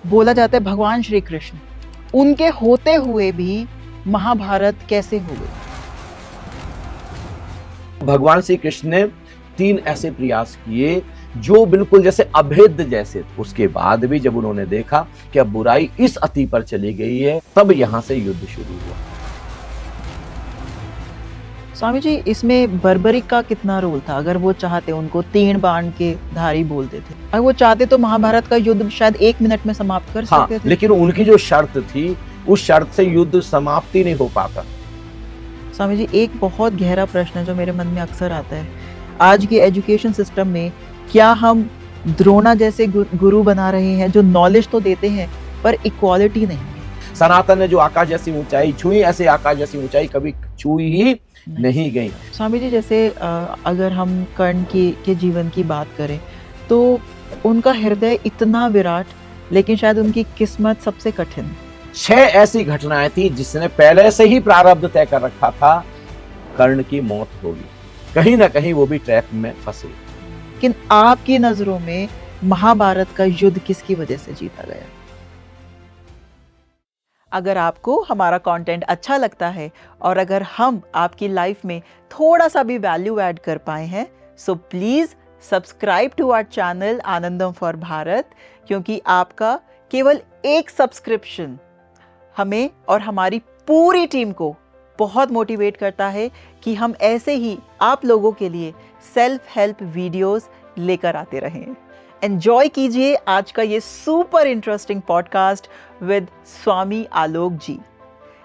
बोला जाता है भगवान श्री कृष्ण, उनके होते हुए भी महाभारत कैसे हो गई? भगवान श्री कृष्ण ने 3 ऐसे प्रयास किए जो बिल्कुल जैसे अभेद्य जैसे थे। उसके बाद भी जब उन्होंने देखा कि अब बुराई इस अति पर चली गई है, तब यहां से युद्ध शुरू हुआ। स्वामी जी, इसमें बर्बरिक का कितना रोल था? अगर वो चाहते, उनको 3 बाण के धारी बोलते थे, अगर वो चाहते तो महाभारत का युद्ध शायद 1 मिनट में समाप्त कर सकते थे। लेकिन उनकी जो शर्त थी, उस शर्त से युद्ध समाप्ति नहीं हो पाता। स्वामी जी, एक बहुत गहरा प्रश्न है जो मेरे मन में अक्सर आता है। आज के एजुकेशन सिस्टम में क्या हम द्रोणा जैसे गुरु बना रहे हैं जो नॉलेज तो देते हैं पर इक्वालिटी नहीं है? सनातन ने जो आकाश जैसी ऊंचाई छुई, ऐसे आकाश जैसी ऊंचाई कभी छुई ही नहीं गई। स्वामी जी, जैसे अगर हम कर्ण के जीवन की बात करें तो उनका हृदय इतना विराट, लेकिन शायद उनकी किस्मत सबसे कठिन। 6 ऐसी घटनाएं थी जिसने पहले से ही प्रारब्ध तय कर रखा था, कर्ण की मौत होगी, कहीं ना कहीं वो भी ट्रैप में फंसे। लेकिन आपकी नजरों में महाभारत का युद्ध किसकी वजह से जीता गया? अगर आपको हमारा कंटेंट अच्छा लगता है और अगर हम आपकी लाइफ में थोड़ा सा भी वैल्यू ऐड कर पाए हैं, so please subscribe to our channel Anandam for Bharat, क्योंकि आपका केवल एक सब्सक्रिप्शन हमें और हमारी पूरी टीम को बहुत मोटिवेट करता है कि हम ऐसे ही आप लोगों के लिए सेल्फ हेल्प वीडियोस लेकर आते रहें। एंजॉय कीजिए आज का ये सुपर इंटरेस्टिंग पॉडकास्ट विद स्वामी आलोक जी।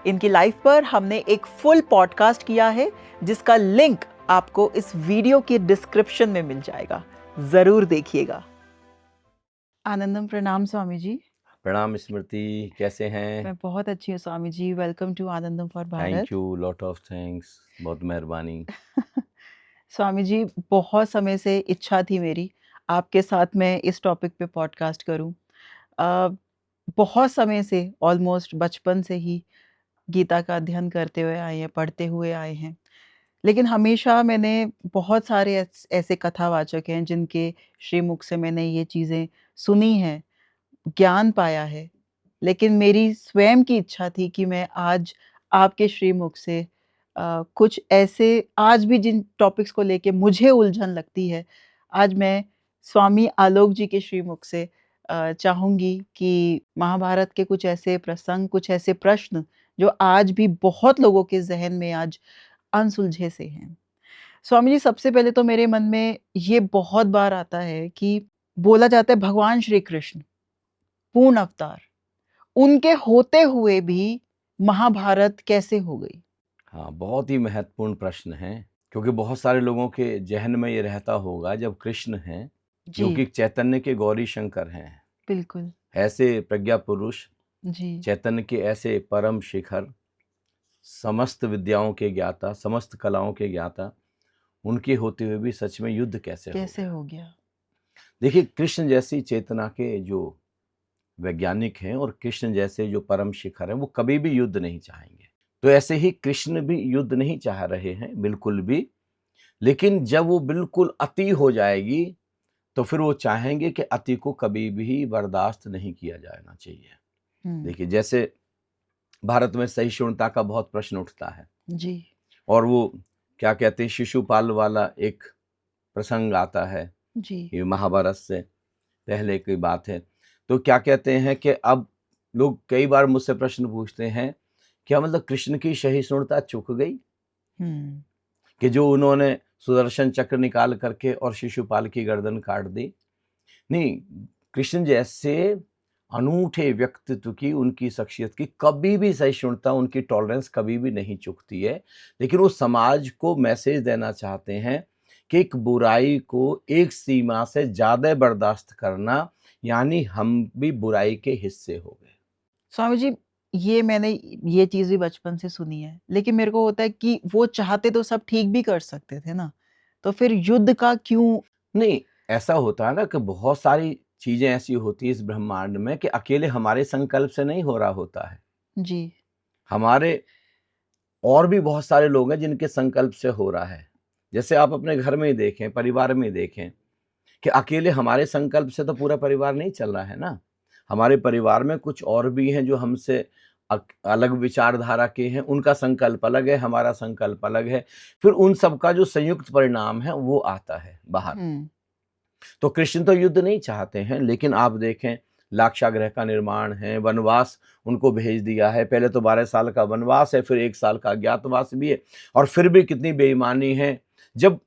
इनकी लाइफ पर हमने एक फुल पॉडकास्ट किया है जिसका लिंक आपको इस वीडियो के डिस्क्रिप्शन में मिल जाएगा, जरूर देखिएगा। आनंदम, प्रणाम स्वामी जी। प्रणाम स्मृति, कैसे हैं? मैं बहुत अच्छी हूँ Swami ji. Welcome to Anandam for Bharat. Thank you, lot of thanks, बहुत मेहरबानी। स्वामी जी, बहुत समय से इच्छा थी मेरी आपके साथ मैं इस टॉपिक पे पॉडकास्ट करूं। बहुत समय से, ऑलमोस्ट बचपन से ही गीता का अध्ययन करते हुए आए हैं, पढ़ते हुए आए हैं, लेकिन हमेशा मैंने बहुत सारे ऐसे कथावाचक हैं जिनके श्रीमुख से मैंने ये चीज़ें सुनी हैं, ज्ञान पाया है, लेकिन मेरी स्वयं की इच्छा थी कि मैं आज आपके श्रीमुख से कुछ ऐसे, आज भी जिन टॉपिक्स को लेके मुझे उलझन लगती है, आज मैं स्वामी आलोक जी के श्रीमुख से चाहूँगी कि महाभारत के कुछ ऐसे प्रसंग, कुछ ऐसे प्रश्न जो आज भी बहुत लोगों के ज़हन में आज अनसुलझे से हैं। स्वामी जी, सबसे पहले तो मेरे मन में ये बहुत बार आता है कि बोला जाता है भगवान श्री कृष्ण पूर्ण अवतार, उनके होते हुए भी महाभारत कैसे हो गई? हाँ, बहुत ही महत्वपूर्ण प्रश्न है, क्योंकि बहुत सारे लोगों के जहन में ये रहता होगा जब कृष्ण हैं, जो कि चैतन्य के गौरी शंकर हैं, बिल्कुल, ऐसे प्रज्ञा पुरुष, जी, चैतन्य के ऐसे परम शिखर, समस्त विद्याओं के ज्ञाता, समस्त कलाओं के ज्ञाता, उनके होते हुए भी सच में युद्ध कैसे हो गया? देखिए, कृष्ण जैसी चेतना के जो वैज्ञानिक हैं और कृष्ण जैसे जो परम शिखर हैं, वो कभी भी युद्ध नहीं चाहेंगे। तो ऐसे ही कृष्ण भी युद्ध नहीं चाह रहे हैं बिल्कुल भी, लेकिन जब वो बिल्कुल अति हो जाएगी तो फिर वो चाहेंगे कि अति को कभी भी बर्दाश्त नहीं किया जाना चाहिए। देखिए, जैसे भारत में सहिष्णुता का बहुत प्रश्न उठता है जी, और वो क्या कहते हैं, शिशुपाल वाला एक प्रसंग आता है, जी, ये महाभारत से पहले की बात है। तो क्या कहते हैं कि अब लोग कई बार मुझसे प्रश्न पूछते हैं, क्या मतलब कृष्ण की सहिष्णुता चुक गई कि जो उन्होंने सुदर्शन चक्र निकाल करके और शिशुपाल की गर्दन काट दी? नहीं, कृष्ण जैसे अनूठे व्यक्तित्व की, उनकी शख्सियत की कभी भी सहिष्णुता, उनकी टॉलरेंस कभी भी नहीं चुकती है। लेकिन वो समाज को मैसेज देना चाहते हैं कि एक बुराई को एक सीमा से ज़्यादा बर्दाश्त करना, यानी हम भी बुराई के हिस्से हो गए। स्वामी जी, मैंने ये चीज़ भी बचपन से सुनी है, लेकिन मेरे को होता है कि वो चाहते तो सब ठीक भी कर सकते थे ना, तो फिर युद्ध का क्यों? नहीं, ऐसा होता है ना कि बहुत सारी चीज़ें ऐसी होती हैं इस ब्रह्मांड में कि अकेले हमारे संकल्प से नहीं हो रहा होता है। जी, हमारे और भी बहुत सारे लोग हैं जिनके संकल्प से हो रहा है। जैसे आप अपने घर में ही देखें, परिवार में ही देखें कि अकेले हमारे संकल्प से तो पूरा परिवार नहीं चल रहा है ना। हमारे परिवार में कुछ और भी हैं जो हमसे अलग विचारधारा के हैं, उनका संकल्प अलग है, हमारा संकल्प अलग है। फिर उन सब का जो संयुक्त परिणाम है वो आता है बाहर। तो कृष्ण तो युद्ध नहीं चाहते हैं, लेकिन आप देखें लाक्षागृह का निर्माण है, वनवास उनको भेज दिया है। पहले तो 12 साल का वनवास है, फिर 1 साल का अज्ञातवास भी है, और फिर भी कितनी बेईमानी है। जब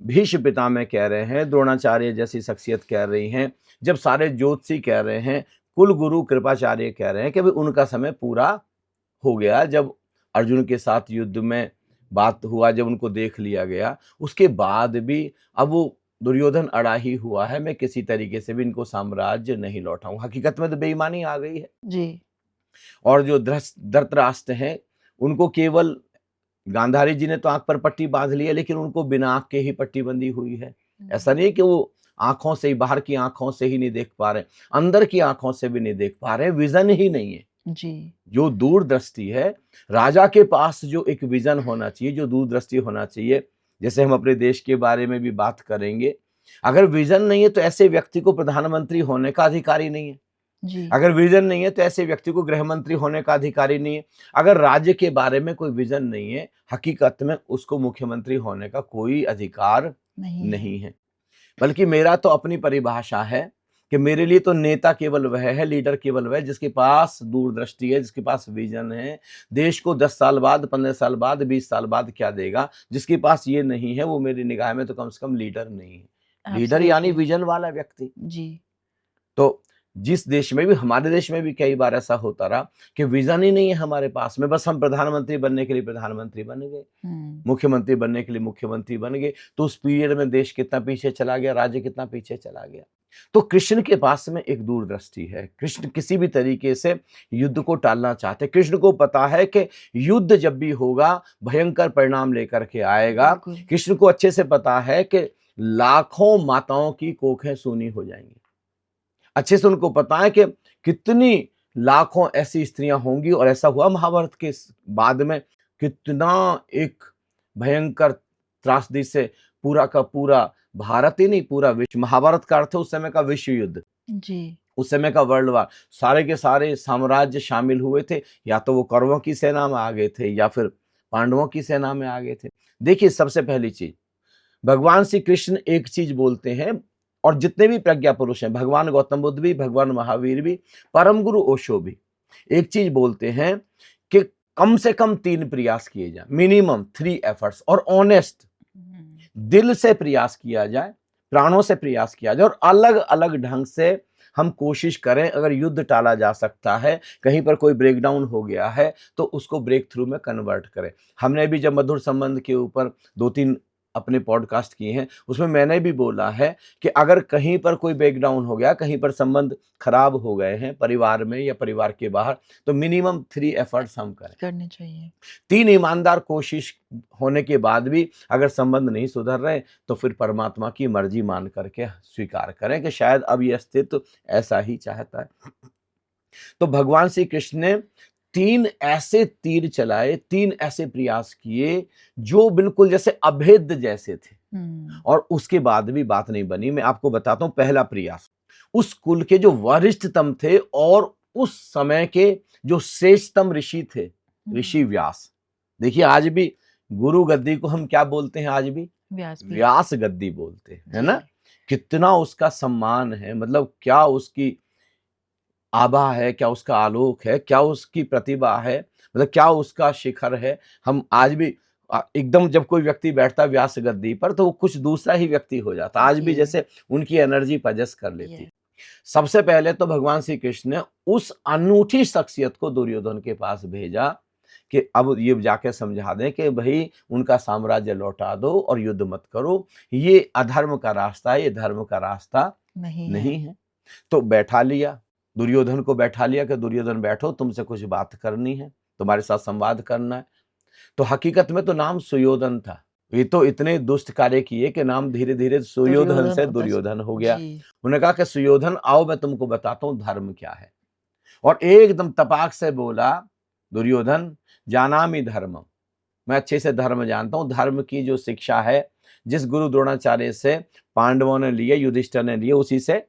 भीष्म पितामह कह रहे हैं, द्रोणाचार्य जैसी शख्सियत कह रही हैं, जब सारे ज्योतिषी कह रहे हैं, कुल गुरु कृपाचार्य कह रहे हैं कि भाई उनका समय पूरा हो गया, जब अर्जुन के साथ युद्ध में बात हुआ, जब उनको देख लिया गया, उसके बाद भी अब वो दुर्योधन अड़ा ही हुआ है, मैं किसी तरीके से भी इनको साम्राज्य नहीं लौटाऊं। हकीकत में तो बेईमानी आ गई है जी। और जो धृतराष्ट्र हैं, उनको केवल गांधारी जी ने तो आंख पर पट्टी बांध ली है, लेकिन उनको बिना आंख के ही पट्टी बंधी हुई है। ऐसा नहीं है कि वो आंखों से ही, बाहर की आंखों से ही नहीं देख पा रहे, अंदर की आंखों से भी नहीं देख पा रहे, विजन ही नहीं है जी। जो दूरदृष्टि है। राजा के पास जो एक विजन होना चाहिए, जो दूरदृष्टि होना चाहिए, जैसे हम अपने देश के बारे में भी बात करेंगे, अगर विजन नहीं है तो ऐसे व्यक्ति को प्रधानमंत्री होने का अधिकार ही नहीं है। जी। अगर विजन नहीं है तो ऐसे व्यक्ति को गृह मंत्री होने का अधिकार ही नहीं है। अगर राज्य के बारे में कोई विजन नहीं है, हकीकत में उसको मुख्यमंत्री होने का कोई अधिकार नहीं है। बल्कि मेरा तो अपनी परिभाषा है कि मेरे लिए तो नेता केवल वह है, लीडर केवल वह है जिसके पास दूरदृष्टि है, जिसके पास विजन है, देश को 10 साल बाद, 15 साल बाद, 20 साल बाद क्या देगा। जिसके पास ये नहीं है, वो मेरी निगाह में तो कम से कम लीडर नहीं है। लीडर यानी विजन वाला व्यक्ति। जी। तो जिस देश में भी, हमारे देश में भी कई बार ऐसा होता रहा कि विजन ही नहीं है हमारे पास में, बस हम प्रधानमंत्री बनने के लिए प्रधानमंत्री बन गए, मुख्यमंत्री बनने के लिए मुख्यमंत्री बन गए, तो उस पीरियड में देश कितना पीछे चला गया, राज्य कितना पीछे चला गया। तो कृष्ण के पास में एक दूरदृष्टि है। कृष्ण किसी भी तरीके से युद्ध को टालना चाहते। कृष्ण को पता है कि युद्ध जब भी होगा भयंकर परिणाम लेकर के आएगा। कृष्ण को अच्छे से पता है कि लाखों माताओं की कोखें सूनी हो जाएंगी। अच्छे से उनको पता है कि कितनी लाखों ऐसी स्त्रियां होंगी, और ऐसा हुआ महाभारत के बाद में, कितना एक भयंकर त्रासदी से पूरा का पूरा भारत ही नहीं, पूरा विश्व, महाभारत का अर्थ है उस समय का विश्व युद्ध जी, उस समय का वर्ल्ड वार, सारे के सारे साम्राज्य शामिल हुए थे। या तो वो कौरवों की सेना में आ गए थे या फिर पांडवों की सेना में आ गए थे। देखिए, सबसे पहली चीज, भगवान श्री कृष्ण एक चीज बोलते हैं, और जितने भी प्रज्ञा पुरुष हैं, भगवान गौतम बुद्ध भी, भगवान महावीर भी, परम गुरु ओशो भी, एक चीज बोलते हैं कि कम से कम 3 प्रयास किए जाए, मिनिमम 3 एफर्ट्स, और ऑनेस्ट, दिल से प्रयास किया जाए, प्राणों से प्रयास किया जाए, और अलग अलग ढंग से हम कोशिश करें। अगर युद्ध टाला जा सकता है, कहीं पर कोई ब्रेकडाउन हो गया है, तो उसको ब्रेक थ्रू में कन्वर्ट करें। हमने भी जब मधुर संबंध के ऊपर 2-3 अपने पॉडकास्ट किए हैं, उसमें मैंने भी बोला है कि अगर कहीं पर कोई ब्रेकडाउन हो गया, कहीं पर संबंध खराब हो गए हैं परिवार में या परिवार के बाहर, तो मिनिमम 3 एफर्ट्स हम करने चाहिए। 3 ईमानदार कोशिश होने के बाद भी अगर संबंध नहीं सुधर रहे, तो फिर परमात्मा की मर्जी मान करके स्वीकार करें कि शायद अब यह अस्तित्व ऐसा ही चाहता है। तो भगवान श्री कृष्ण ने 3 ऐसे तीर चलाए, 3 ऐसे प्रयास किए जो बिल्कुल जैसे अभेद्य जैसे थे, और उसके बाद भी बात नहीं बनी। मैं आपको बताता हूं, पहला प्रयास, उस कुल के जो वरिष्ठतम थे और उस समय के जो श्रेष्ठतम ऋषि थे, ऋषि व्यास। देखिए, आज भी गुरु गद्दी को हम क्या बोलते हैं? आज भी व्यास गद्दी बोलते हैं, है ना? कितना उसका सम्मान है, मतलब क्या उसकी आभा है, क्या उसका आलोक है, क्या उसकी प्रतिभा है, मतलब क्या उसका शिखर है। हम आज भी एकदम जब कोई व्यक्ति बैठता व्यास गद्दी पर, तो वो कुछ दूसरा ही व्यक्ति हो जाता। आज भी जैसे उनकी एनर्जी पजस कर लेती। सबसे पहले तो भगवान श्री कृष्ण ने उस अनूठी शख्सियत को दुर्योधन के पास भेजा कि अब ये जाके समझा दें कि भाई उनका साम्राज्य लौटा दो और युद्ध मत करो, ये अधर्म का रास्ता है, ये धर्म का रास्ता नहीं है। तो बैठा लिया, दुर्योधन को बैठा लिया कि दुर्योधन बैठो, तुमसे कुछ बात करनी है, तुम्हारे साथ संवाद करना है। तो हकीकत में तो नाम सुयोधन था। ये तो इतने दुष्ट कार्य किए कि नाम धीरे धीरे सुयोधन से दुर्योधन हो गया। उन्होंने कहा कि सुयोधन आओ, मैं तुमको बताता हूं धर्म क्या है। और एकदम तपाक से बोला दुर्योधन, जानामि धर्म, मैं अच्छे से धर्म जानता हूं। धर्म की जो शिक्षा है, जिस गुरु द्रोणाचार्य से पांडवों ने लिए, युधिष्ठिर ने लिए, उसी से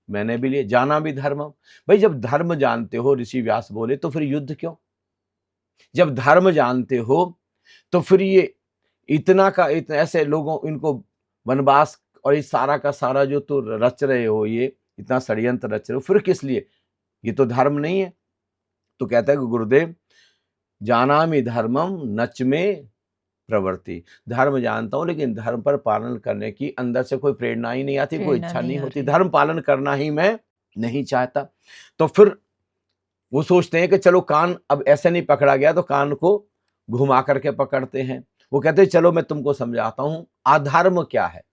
मैंने भी लिए, जाना भी धर्मम। भाई जब धर्म जानते हो, ऋषि व्यास बोले, तो फिर युद्ध क्यों? जब धर्म जानते हो तो फिर ये इतना का इतना ऐसे लोगों इनको वनवास और ये सारा का सारा जो तो रच रहे हो, ये इतना षड्यंत्र रच रहे हो, फिर किस लिए? ये तो धर्म नहीं है। तो कहता है कि गुरुदेव, जानामि धर्मम नच में प्रवृत्ति, धर्म जानता हूं लेकिन धर्म पर पालन करने की अंदर से कोई प्रेरणा ही नहीं आती, कोई प्रेरणा इच्छा नहीं नहीं आ होती, रही। धर्म पालन करना ही मैं नहीं चाहता। तो फिर वो सोचते हैं कि चलो कान अब ऐसे नहीं पकड़ा गया तो कान को घुमा करके पकड़ते हैं। वो कहते हैं चलो मैं तुमको समझाता हूं अधर्म क्या है,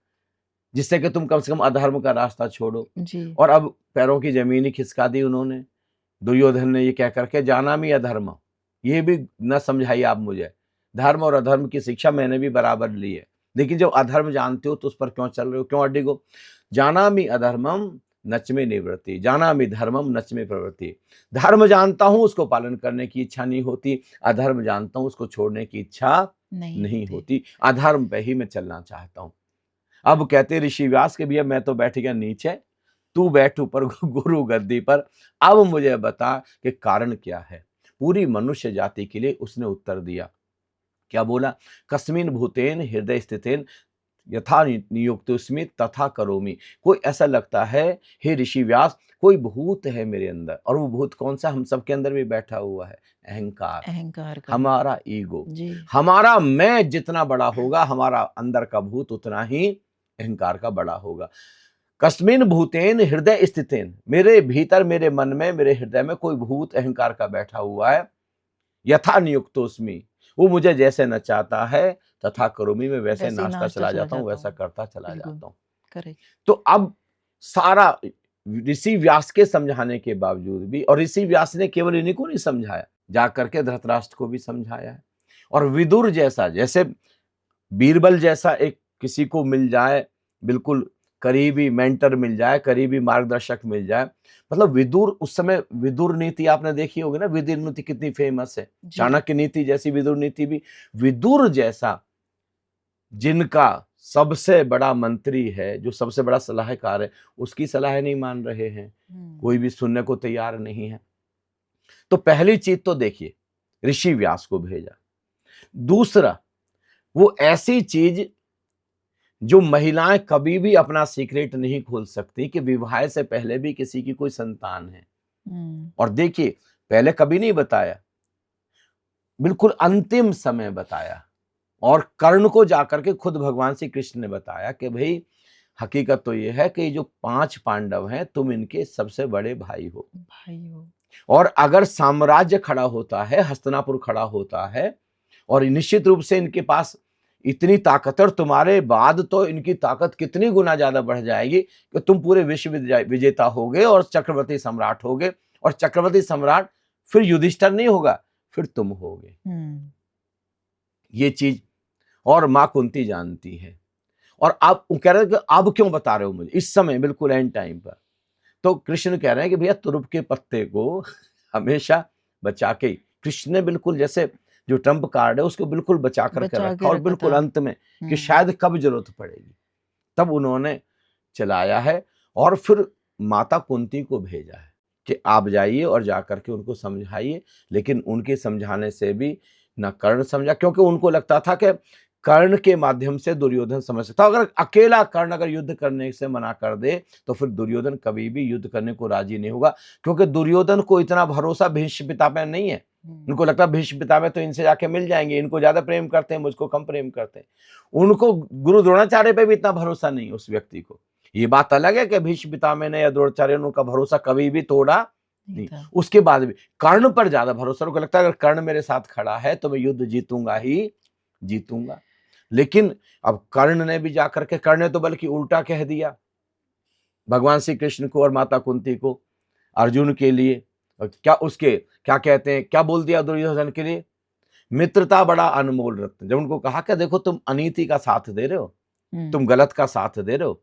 जिससे कि तुम कम से कम अधर्म का रास्ता छोड़ो। जी। और अब पैरों की जमीन ही खिसका दी उन्होंने, दुर्योधन ने ये कह करके, जाना मी अधर्म, ये भी न समझाइए आप मुझे। धर्म और अधर्म की शिक्षा मैंने भी बराबर ली है, लेकिन जब अधर्म जानते हो तो उस पर क्यों चल रहे हो, क्यों अडिग हो? जाना मी अधर्मम नच में निवृत्ति, जाना मी धर्मम नच में प्रवृत्ति। धर्म जानता हूं, उसको पालन करने की इच्छा नहीं होती, अधर्म जानता हूं, उसको छोड़ने की इच्छा नहीं होती, अधर्म पे ही मैं चलना चाहता हूं। अब कहते ऋषि व्यास के, भैया मैं तो बैठ गया नीचे, तू बैठ ऊपर गुरु गद्दी पर, अब मुझे बता कि कारण क्या है। पूरी मनुष्य जाति के लिए उसने उत्तर दिया। क्या बोला? कस्मिन भूतेन हृदय स्थितेन यथा नियुक्तोस्मि तथा करोमि। कोई ऐसा लगता है हे ऋषि व्यास, कोई भूत है मेरे अंदर, और वो भूत कौन सा? हम सबके अंदर भी बैठा हुआ है, अहंकार, अहंकार का। हमारा ईगो। जी। हमारा मैं जितना बड़ा होगा, हमारा अंदर का भूत उतना ही अहंकार का बड़ा होगा। कस्मिन भूतेन हृदय स्थितेन, मेरे भीतर, मेरे मन में, मेरे हृदय में कोई भूत अहंकार का बैठा हुआ है। यथा नियुक्तोस्मि, वो मुझे जैसे नचाता है, तथा करोमि, में वैसे नाचता चला जाता हूँ, वैसा करता चला जाता हूँ। करेक्ट। तो अब सारा ऋषि व्यास के समझाने के बावजूद भी, और ऋषि व्यास ने केवल इन्हीं को नहीं समझाया, जाकर के धृतराष्ट्र को भी समझाया है। और विदुर जैसा, जैसे बीरबल जैसा एक किसी को मिल जाए, बिल्कुल करीबी मेंटर मिल जाए, करीबी मार्गदर्शक मिल जाए। मतलब विदुर, उस समय विदुर नीति आपने देखी होगी ना, विदुर नीति कितनी फेमस है, चाणक्य नीति जैसी विदुर नीति भी। विदुर जैसा, जिनका सबसे बड़ा मंत्री है, जो सबसे बड़ा सलाहकार है, उसकी सलाह नहीं मान रहे हैं, कोई भी सुनने को तैयार नहीं है। तो पहली चीज तो देखिए, ऋषि व्यास को भेजा। दूसरा, वो ऐसी चीज जो महिलाएं कभी भी अपना सीक्रेट नहीं खोल सकती, कि विवाह से पहले भी किसी की कोई संतान है। और देखिए, पहले कभी नहीं बताया, बिल्कुल अंतिम समय बताया। और कर्ण को जाकर के खुद भगवान श्री कृष्ण ने बताया कि भाई हकीकत तो ये है कि जो 5 पांडव हैं, तुम इनके सबसे बड़े भाई हो। और अगर साम्राज्य खड़ा होता है, हस्तिनापुर खड़ा होता है, और निश्चित रूप से इनके पास इतनी ताकत है, और तुम्हारे बाद तो इनकी ताकत कितनी गुना ज्यादा बढ़ जाएगी कि तुम पूरे विश्व विजेता होगे और चक्रवर्ती सम्राट होगे। और चक्रवर्ती सम्राट फिर युधिष्ठिर नहीं होगा, फिर तुम होगे। ये चीज और मां कुंती जानती है। और आप कह रहे हैं कि अब क्यों बता रहे हो मुझे इस समय, बिल्कुल एंड टाइम पर? तो कृष्ण कह रहे हैं कि भैया तुरुप के पत्ते को हमेशा बचा के, कृष्ण ने बिल्कुल जैसे जो ट्रम्प कार्ड है उसको बिल्कुल बचा करके रखा, और बिल्कुल अंत में कि शायद कब जरूरत पड़ेगी, तब उन्होंने चलाया है। और फिर माता कुंती को भेजा है कि आप जाइए और जाकर के उनको समझाइए। लेकिन उनके समझाने से भी न कर्ण समझा, क्योंकि उनको लगता था कि कर्ण के माध्यम से दुर्योधन समझ सकता। अगर अकेला कर्ण अगर युद्ध करने से मना कर दे तो फिर दुर्योधन कभी भी युद्ध करने को राजी नहीं होगा, क्योंकि दुर्योधन को इतना भरोसा भीष्म पिता पे नहीं है। उनको लगता है भीष्म पिता में तो इनसे जाके मिल जाएंगे, इनको ज्यादा प्रेम करते हैं, मुझको कम प्रेम करते हैं। उनको गुरु द्रोणाचार्य पे भी इतना भरोसा नहीं उस व्यक्ति को। ये बात अलग है कि भीष्म पितामह ने या द्रोणाचार्य ने उनका भरोसा कभी भी तोड़ा नहीं। उसके बाद भी कर्ण पर ज्यादा भरोसा, उनको लगता है अगर कर्ण मेरे साथ खड़ा है तो मैं युद्ध जीतूंगा ही जीतूंगा। लेकिन अब कर्ण ने भी जाकर के, कर्ण ने तो बल्कि उल्टा कह दिया भगवान श्री कृष्ण को और माता कुंती को, अर्जुन के लिए। और क्या उसके क्या कहते हैं, क्या बोल दिया दुर्योधन के लिए? मित्रता बड़ा अनमोल रत्न। जब उनको कहा कि देखो तुम अनीति का साथ दे रहे हो, तुम गलत का साथ दे रहे हो,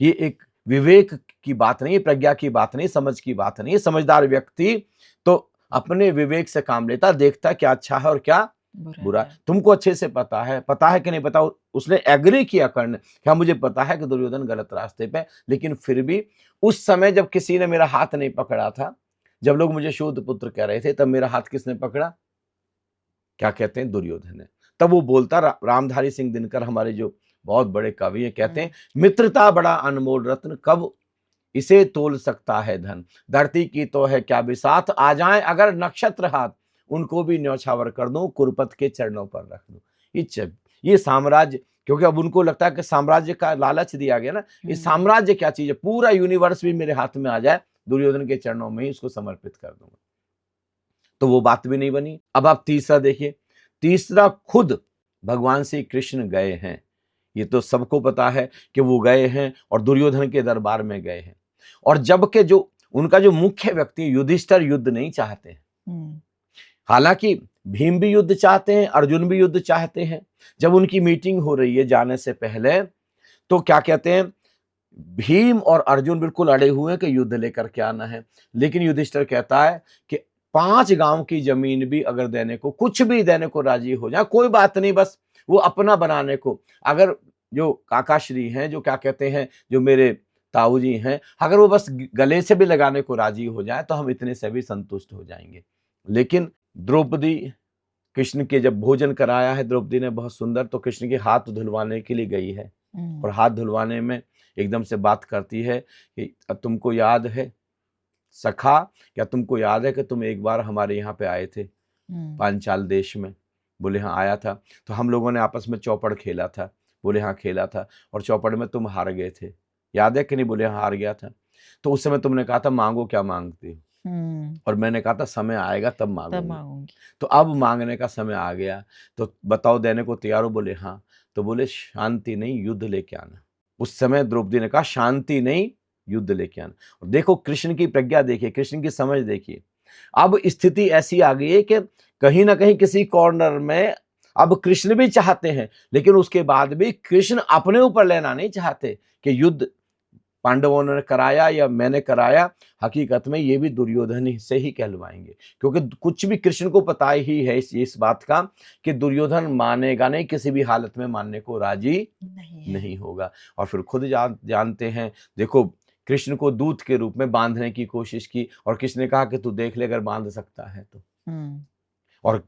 ये एक विवेक की बात नहीं, प्रज्ञा की बात नहीं, समझ की बात नहीं। समझदार व्यक्ति तो अपने विवेक से काम लेता, देखता क्या अच्छा है और क्या बुरा तुमको अच्छे से पता है कि नहीं पता, उसने एग्री किया करने कि हाँ मुझे पता है कि दुर्योधन गलत रास्ते पे, लेकिन फिर भी उस समय जब किसी ने मेरा हाथ नहीं पकड़ा था, जब लोग मुझे शूद्र पुत्र कह रहे थे, तब मेरा हाथ किसने पकड़ा? क्या कहते हैं? दुर्योधन ने। तब वो बोलता, रामधारी सिंह दिनकर हमारे जो बहुत बड़े कवि हैं, कहते हैं मित्रता बड़ा अनमोल रत्न, कब इसे तोल सकता है धन, धरती की तो है क्या बिसात, आ जाए अगर नक्षत्र हाथ, उनको भी न्यौछावर कर दूं, कुरुपत के चरणों पर रख दूं। ये साम्राज्य, क्योंकि अब उनको लगता है कि साम्राज्य का लालच दिया गया ना, ये साम्राज्य क्या चीज है, पूरा यूनिवर्स भी मेरे हाथ में आ जाए, दुर्योधन के चरणों में ही उसको समर्पित कर दूंगा। तो वो बात भी नहीं बनी। अब आप तीसरा देखिए, तीसरा खुद भगवान श्री कृष्ण गए हैं। ये तो सबको पता है कि वो गए हैं और दुर्योधन के दरबार में गए हैं, और जबकि जो उनका जो मुख्य व्यक्ति युधिष्ठिर युद्ध नहीं चाहते हैं। हालांकि भीम भी युद्ध चाहते हैं, अर्जुन भी युद्ध चाहते हैं। जब उनकी मीटिंग हो रही है जाने से पहले, तो क्या कहते हैं, भीम और अर्जुन बिल्कुल अड़े हुए हैं कि युद्ध लेकर के आना है, लेकिन युधिष्ठिर कहता है कि 5 गांव की जमीन भी अगर देने को, कुछ भी देने को राजी हो जाए, कोई बात नहीं, बस वो अपना बनाने को, अगर जो काकाश्री हैं, जो क्या कहते हैं, जो मेरे ताऊ जी हैं, अगर वो बस गले से भी लगाने को राजी हो जाए तो हम इतने से भी संतुष्ट हो जाएंगे। लेकिन द्रौपदी, कृष्ण के जब भोजन कराया है द्रौपदी ने बहुत सुंदर, तो कृष्ण के हाथ धुलवाने के लिए गई है, और हाथ धुलवाने में एकदम से बात करती है कि तुमको याद है सखा, क्या तुमको याद है कि तुम एक बार हमारे यहाँ पे आए थे पांचाल देश में? बोले हाँ आया था। तो हम लोगों ने आपस में चौपड़ खेला था। बोले हाँ खेला था, और चौपड़ में तुम हार गए थे, याद है कि नहीं? बोले हाँ हार गया था। तो उस समय तुमने कहा था मांगो क्या मांगते हो, और मैंने कहा था समय आएगा तब मांगूंगी। तो अब मांगने का समय आ गया, तो बताओ देने को तैयार हो? बोले हाँ। तो बोले शांति नहीं, युद्ध लेके आना। उस समय द्रौपदी ने कहा शांति नहीं, युद्ध लेके आना। और देखो कृष्ण की प्रज्ञा देखिए, कृष्ण की समझ देखिए। अब स्थिति ऐसी आ गई है कि कहीं ना कहीं किसी कॉर्नर में अब कृष्ण भी चाहते हैं, लेकिन उसके बाद भी कृष्ण अपने ऊपर लेना नहीं चाहते कि युद्ध पांडवों ने कराया या मैंने कराया, हकीकत में ये भी दुर्योधन से ही कहलवाएंगे, क्योंककि कुछ भी कृष्ण को पता ही है इस बात का कि दुर्योधन मानेगा नहीं, किसी भी हालत में मानने को राजी नहीं होगा। और फिर खुद जानते हैं, देखो कृष्ण को दूत के रूप में बांधने की कोशिश की, और कृष्ण ने कहा कि तू देख ले अगर बांध सकता है तो, और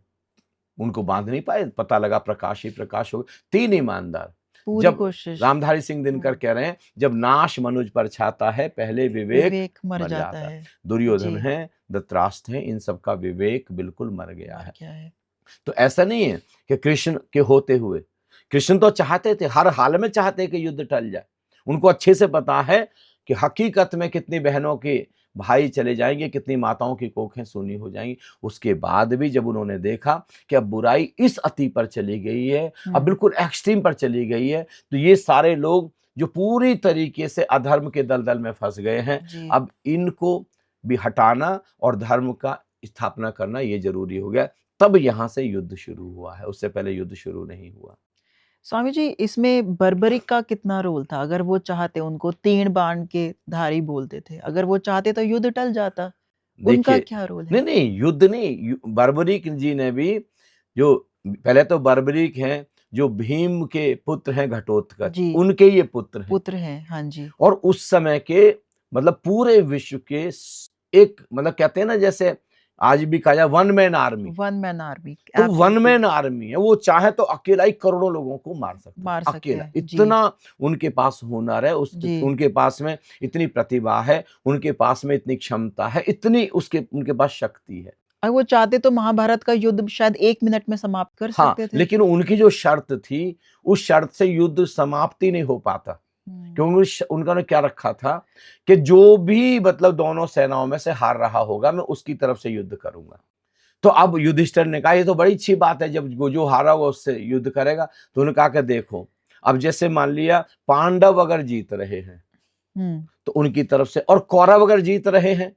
उनको बांध नहीं पाए, पता लगा प्रकाश ही प्रकाश हो। 3 ईमानदार, जब रामधारी सिंह दिनकर कह रहे हैं, जब नाश मनुज पर छाता है पहले विवेक मर जाता है। दुर्योधन है, धृतराष्ट्र है, इन सबका विवेक बिल्कुल मर गया है। तो ऐसा नहीं है कि कृष्ण के होते हुए, कृष्ण तो चाहते थे, हर हाल में चाहते कि युद्ध टल जाए। उनको अच्छे से पता है कि हकीकत में कितनी बहनों के भाई चले जाएंगे, कितनी माताओं की कोखें सूनी हो जाएंगी। उसके बाद भी जब उन्होंने देखा कि अब बुराई इस अति पर चली गई है, अब बिल्कुल एक्सट्रीम पर चली गई है, तो ये सारे लोग जो पूरी तरीके से अधर्म के दलदल में फंस गए हैं, अब इनको भी हटाना और धर्म का स्थापना करना ये जरूरी हो गया। तब यहाँ से युद्ध शुरू हुआ है, उससे पहले युद्ध शुरू नहीं हुआ। स्वामी जी, इसमें बर्बरिक का कितना रोल था? अगर वो चाहते, उनको तीर बाण के धारी बोलते थे, अगर वो चाहते तो युद्ध टल जाता, उनका क्या रोल है? नहीं युद्ध नहीं, बर्बरिक जी ने भी, जो पहले तो बर्बरिक हैं जो भीम के पुत्र हैं घटोत्कच, उनके ये पुत्र हैं। हाँ जी। और उस समय के मतलब पूरे विश्व के एक, मतलब कहते हैं ना जैसे आज भी कहा जाए वन मैन आर्मी, तो वन मैन आर्मी है। वो चाहे तो अकेला ही करोड़ों लोगों को मार सकता है, अकेला। इतना उनके पास हुनर है, उनके पास में इतनी प्रतिभा है, उनके पास में इतनी क्षमता है, इतनी उनके पास शक्ति है। अगर वो चाहते तो महाभारत का युद्ध शायद 1 मिनट में समाप्त कर सकते थे। लेकिन उनकी जो शर्त थी, उस शर्त से युद्ध समाप्ति नहीं हो पाता, क्योंकि उन्होंने क्या रखा था कि जो भी मतलब दोनों सेनाओं में से हार रहा होगा, मैं उसकी तरफ से युद्ध करूंगा। तो अब युधिष्ठिर ने कहा ये तो बड़ी अच्छी बात है, जब जो हारा हुआ उससे युद्ध करेगा। तो उन्होंने कहा कि देखो, अब जैसे मान लिया पांडव अगर जीत रहे हैं तो उनकी तरफ से, और कौरव अगर जीत रहे हैं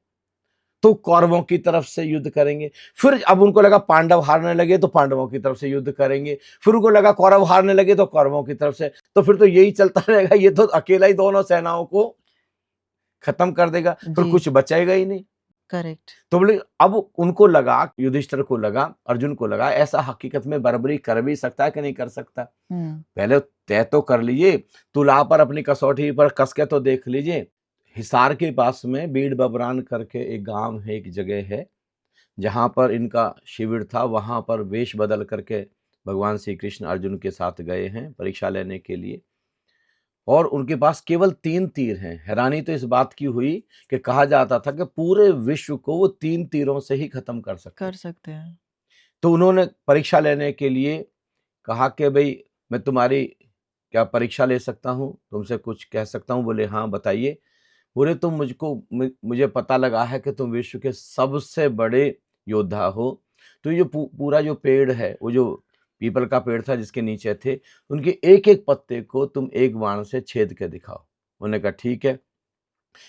तो कौरवों की तरफ से युद्ध करेंगे। फिर अब उनको लगा पांडव हारने लगे तो पांडवों की तरफ से युद्ध करेंगे, फिर उनको लगा कौरव हारने लगे तो कौरवों की तरफ से। तो फिर तो यही चलता रहेगा, ये तो अकेला ही दोनों सेनाओं को खत्म कर देगा, फिर कुछ बचेगा ही नहीं। करेक्ट। तो बोले अब उनको लगा, युधिष्ठिर को लगा, अर्जुन को लगा, ऐसा हकीकत में बर्बरी कर भी सकता है कि नहीं कर सकता। पहले तय तो कर लीजिए, तुला पर अपनी कसौटी पर कस के तो देख लीजिए। हिसार के पास में बीड़ बबरान करके एक गांव है, एक जगह है, जहां पर इनका शिविर था। वहां पर वेश बदल करके भगवान श्री कृष्ण अर्जुन के साथ गए हैं परीक्षा लेने के लिए, और उनके पास केवल 3 तीर हैं। हैरानी तो इस बात की हुई कि कहा जाता था कि पूरे विश्व को वो 3 तीरों से ही खत्म कर सकते हैं। तो उन्होंने परीक्षा लेने के लिए कहा कि भाई मैं तुम्हारी क्या परीक्षा ले सकता हूँ, तुमसे कुछ कह सकता हूँ? बोले हाँ बताइए। बोले तुम मुझे पता लगा है कि तुम विश्व के सबसे बड़े योद्धा हो, तो ये पूरा जो पेड़ है, वो जो पीपल का पेड़ था जिसके नीचे थे, उनके एक एक पत्ते को तुम एक बाण से छेद के दिखाओ। उन्होंने कहा ठीक है।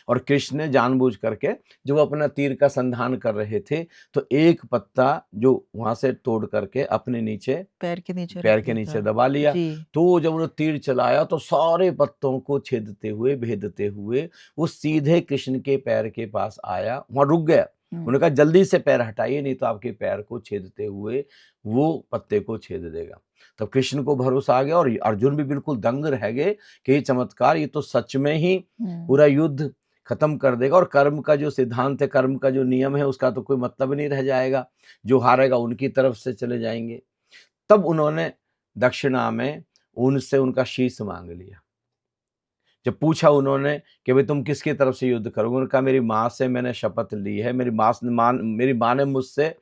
और कृष्ण ने जानबूझ करके, जो वो अपना तीर का संधान कर रहे थे, तो एक पत्ता जो वहां से तोड़ करके अपने नीचे पैर के नीचे पैर रख के दिया नीचे था। दबा लिया। जी। तो जब उन्होंने तीर चलाया तो सारे पत्तों को छेदते हुए, भेदते हुए वो सीधे कृष्ण के पैर के पास आया, वहां रुक गया। उन्होंने कहा जल्दी से पैर हटाइए, नहीं तो आपके पैर को छेदते हुए वो पत्ते को छेद देगा। तब कृष्ण को भरोसा आ गया और अर्जुन भी बिल्कुल दंग रह गए कि ये चमत्कार, ये तो सच में ही पूरा युद्ध खत्म कर देगा, और कर्म का जो सिद्धांत है, कर्म का जो नियम है, उसका तो कोई मतलब नहीं रह जाएगा। जो हारेगा उनकी तरफ से चले जाएंगे। तब उन्होंने दक्षिणा में उनसे उनका शीश मांग लिया। जब पूछा उन्होंने कि भाई तुम किसकी तरफ से युद्ध करोगे, उन्होंने कहा मेरी माँ से मैंने शपथ ली है, मेरी माँ ने मुझसे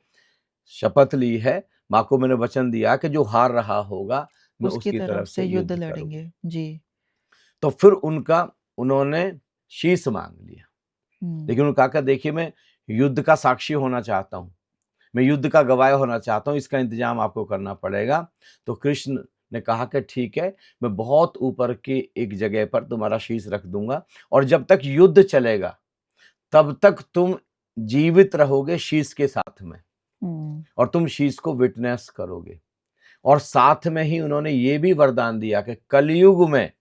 शपथ ली है, माँ को मैंने वचन दिया कि जो हार रहा होगा मैं उसकी उसकी तरफ तरफ से से युद्ध युद्ध करूंगा। लड़ेंगे। जी। तो फिर उन्होंने शीश मांग लिया। लेकिन उन्होंने कहा कि देखिए मैं युद्ध का साक्षी होना चाहता हूँ, मैं युद्ध का गवाह होना चाहता हूँ, इसका इंतजाम आपको करना पड़ेगा। तो कृष्ण ने कहा कि ठीक है, मैं बहुत ऊपर की एक जगह पर तुम्हारा शीश रख दूंगा, और जब तक युद्ध चलेगा तब तक तुम जीवित रहोगे शीश के साथ में, और तुम शीश को विटनेस करोगे। और साथ में ही उन्होंने ये भी वरदान दिया कि कलयुग में,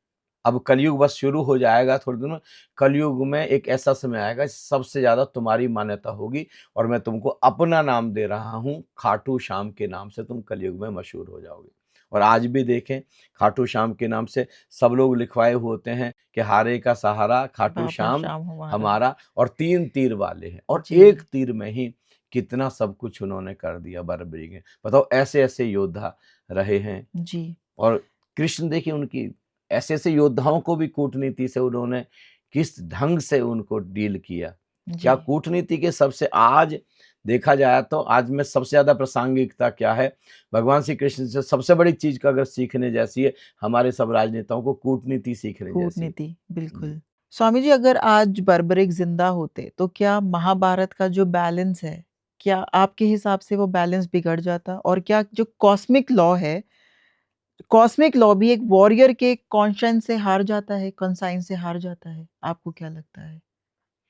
अब कलयुग बस शुरू हो जाएगा थोड़े दिन में, कलयुग में एक ऐसा समय आएगा सबसे ज्यादा तुम्हारी मान्यता होगी, और मैं तुमको अपना नाम दे रहा हूं, खाटू श्याम के नाम से तुम कलयुग में मशहूर हो जाओगे। और आज भी देखें, खाटू श्याम के नाम से सब लोग लिखवाए होते हैं कि हारे का सहारा खाटू बाबा श्याम श्याम हमारा। हमारा, और 3 तीर वाले हैं, और जी। एक तीर में ही कितना सब कुछ उन्होंने कर दिया बर्बरी के। बताओ, ऐसे ऐसे योद्धा रहे हैं। जी। और कृष्ण देखिए, उनकी ऐसे ऐसे योद्धाओं को भी कूटनीति से उन्होंने किस ढंग से उनको डील किया। क्या जी। कूटनीति के सबसे, आज देखा जाए तो आज में सबसे ज्यादा प्रासंगिकता क्या है? भगवान श्री कृष्ण से सबसे बड़ी चीज का अगर सीखने जैसी है, हमारे सब राजनेताओं को कूटनीति सीखने जैसी है। कूटनीति, बिल्कुल। स्वामी जी, अगर आज बर्बरिक जिंदा होते तो क्या महाभारत का जो बैलेंस है, क्या आपके हिसाब से वो बैलेंस बिगड़ जाता? और क्या जो कॉस्मिक लॉ है, कॉस्मिक लॉ भी एक वॉरियर के कॉन्शियस से हार जाता है, कॉन्साइंस से हार जाता है? आपको क्या लगता है?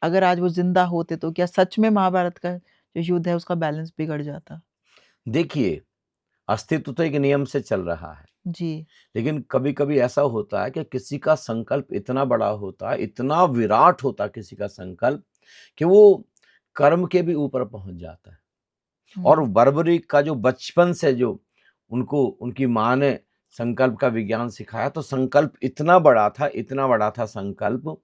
अगर आज वो जिंदा होते तो क्या सच में महाभारत का जो युद्ध है उसका बैलेंस बिगड़ जाता? देखिए, अस्तित्व तो एक नियम से चल रहा है, जी। लेकिन कभी कभी ऐसा होता है कि किसी का संकल्प इतना बड़ा होता है, इतना विराट होता है किसी का संकल्प, कि वो कर्म के भी ऊपर पहुंच जाता है। और बर्बरी का जो बचपन से जो उनको उनकी माँ ने संकल्प का विज्ञान सिखाया, तो संकल्प इतना बड़ा था, इतना बड़ा था संकल्प,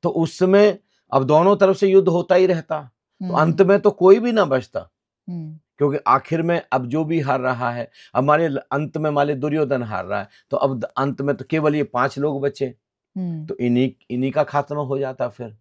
तो उसमें अब दोनों तरफ से युद्ध होता ही रहता, तो अंत में तो कोई भी ना बचता। क्योंकि आखिर में अब जो भी हार रहा है, हमारे अंत में मान लीजिए दुर्योधन हार रहा है, तो अब अंत में तो केवल ये 5 लोग बचे, तो इन्हीं इन्हीं का खात्मा हो जाता फिर।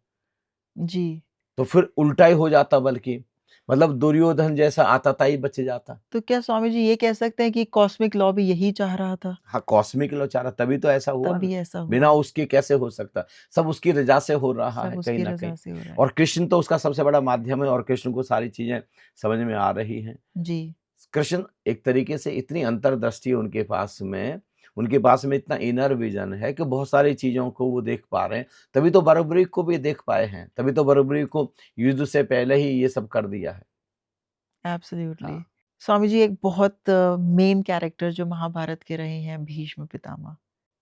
जी। तो फिर उल्टा ही हो जाता, बल्कि मतलब दुर्योधन जैसा आतताई बच जाता। तो क्या स्वामी जी ये कह सकते हैं कि कॉस्मिक लॉ भी यही चाह रहा था? हाँ, कॉस्मिक लाचार, तभी तो ऐसा हुआ ना, तभी ऐसा बिना हुआ। उसके कैसे हो सकता? सब उसकी रजा से हो रहा सब है कहीं उसकी ना रज़ा कहीं। से हो रहा है। और कृष्ण तो उसका सबसे बड़ा माध्यम है, और कृष्ण को सारी चीजें समझ में आ रही हैं। जी। कृष्ण एक तरीके से इतनी अंतर्दृष्टि है उनके पास में इतना इनर विजन है कि बहुत सारी चीजों को वो देख पा रहे हैं। तभी तो बर्बरी को भी देख पाए हैं, तभी तो बर्बरी को युद्ध से पहले ही ये सब कर दिया है। एब्सोल्युटली। हाँ। स्वामी जी, एक बहुत मेन कैरेक्टर जो महाभारत के रहे हैं, भीष्म पितामह।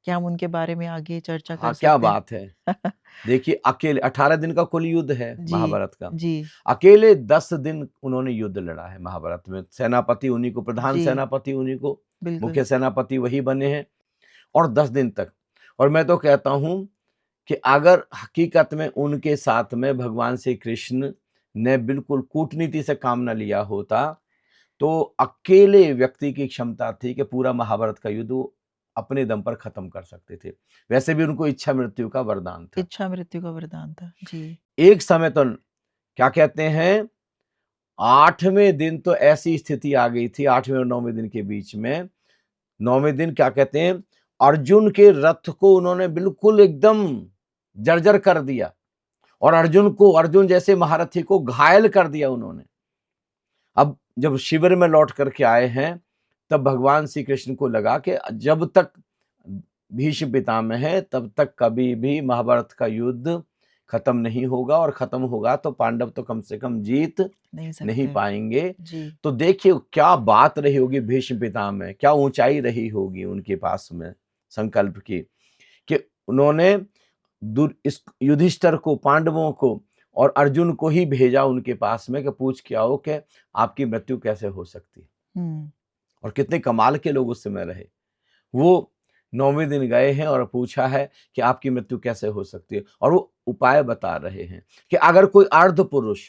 क्या हम उनके बारे में आगे चर्चा कर हाँ, क्या सकते हैं? बात है। देखिए अकेले 18 दिन का कुल युद्ध है जी, महाभारत का। जी, अकेले 10 दिन उन्होंने युद्ध लड़ा है महाभारत में। सेनापति उन्हीं को, प्रधान जी, सेनापति उन्हीं को, बिल्कुल। मुख्य सेनापति वही बने हैं और 10 दिन तक। और मैं तो कहता हूँ कि अगर हकीकत में उनके साथ में भगवान श्री कृष्ण ने बिल्कुल कूटनीति से काम ना लिया होता, तो अकेले व्यक्ति की क्षमता थी कि पूरा महाभारत का युद्ध वो अपने दम पर खत्म कर सकते थे। वैसे भी उनको इच्छा मृत्यु का वरदान था। इच्छा मृत्यु का वरदान था। जी। एक समय तो क्या कहते हैं, 8वें दिन तो ऐसी स्थिति आ गई थी, 8वें और 9वें दिन के बीच में। 9वें दिन क्या कहते हैं, अर्जुन के रथ को उन्होंने बिल्कुल एकदम जर्जर कर दिया और अर्जुन जैसे महारथी को घायल कर दिया उन्होंने। अब जब शिविर में लौट करके आए हैं, तब भगवान श्री कृष्ण को लगा कि जब तक भीष्म पितामह है तब तक कभी भी महाभारत का युद्ध खत्म नहीं होगा, और खत्म होगा तो पांडव तो कम से कम जीत नहीं नहीं सकते। पाएंगे। जी, तो देखिए क्या बात रही होगी भीष्म पितामह, क्या ऊंचाई रही होगी उनके पास में संकल्प की, कि उन्होंने इस युधिष्ठिर को, पांडवों को और अर्जुन को ही भेजा उनके पास में कि पूछ के आओ कि आपकी मृत्यु कैसे हो सकती है। हुँ, और कितने कमाल के लोग उस समय रहे। वो 9वें दिन गए हैं और पूछा है कि आपकी मृत्यु कैसे हो सकती है, और वो उपाय बता रहे हैं कि अगर कोई अर्ध पुरुष,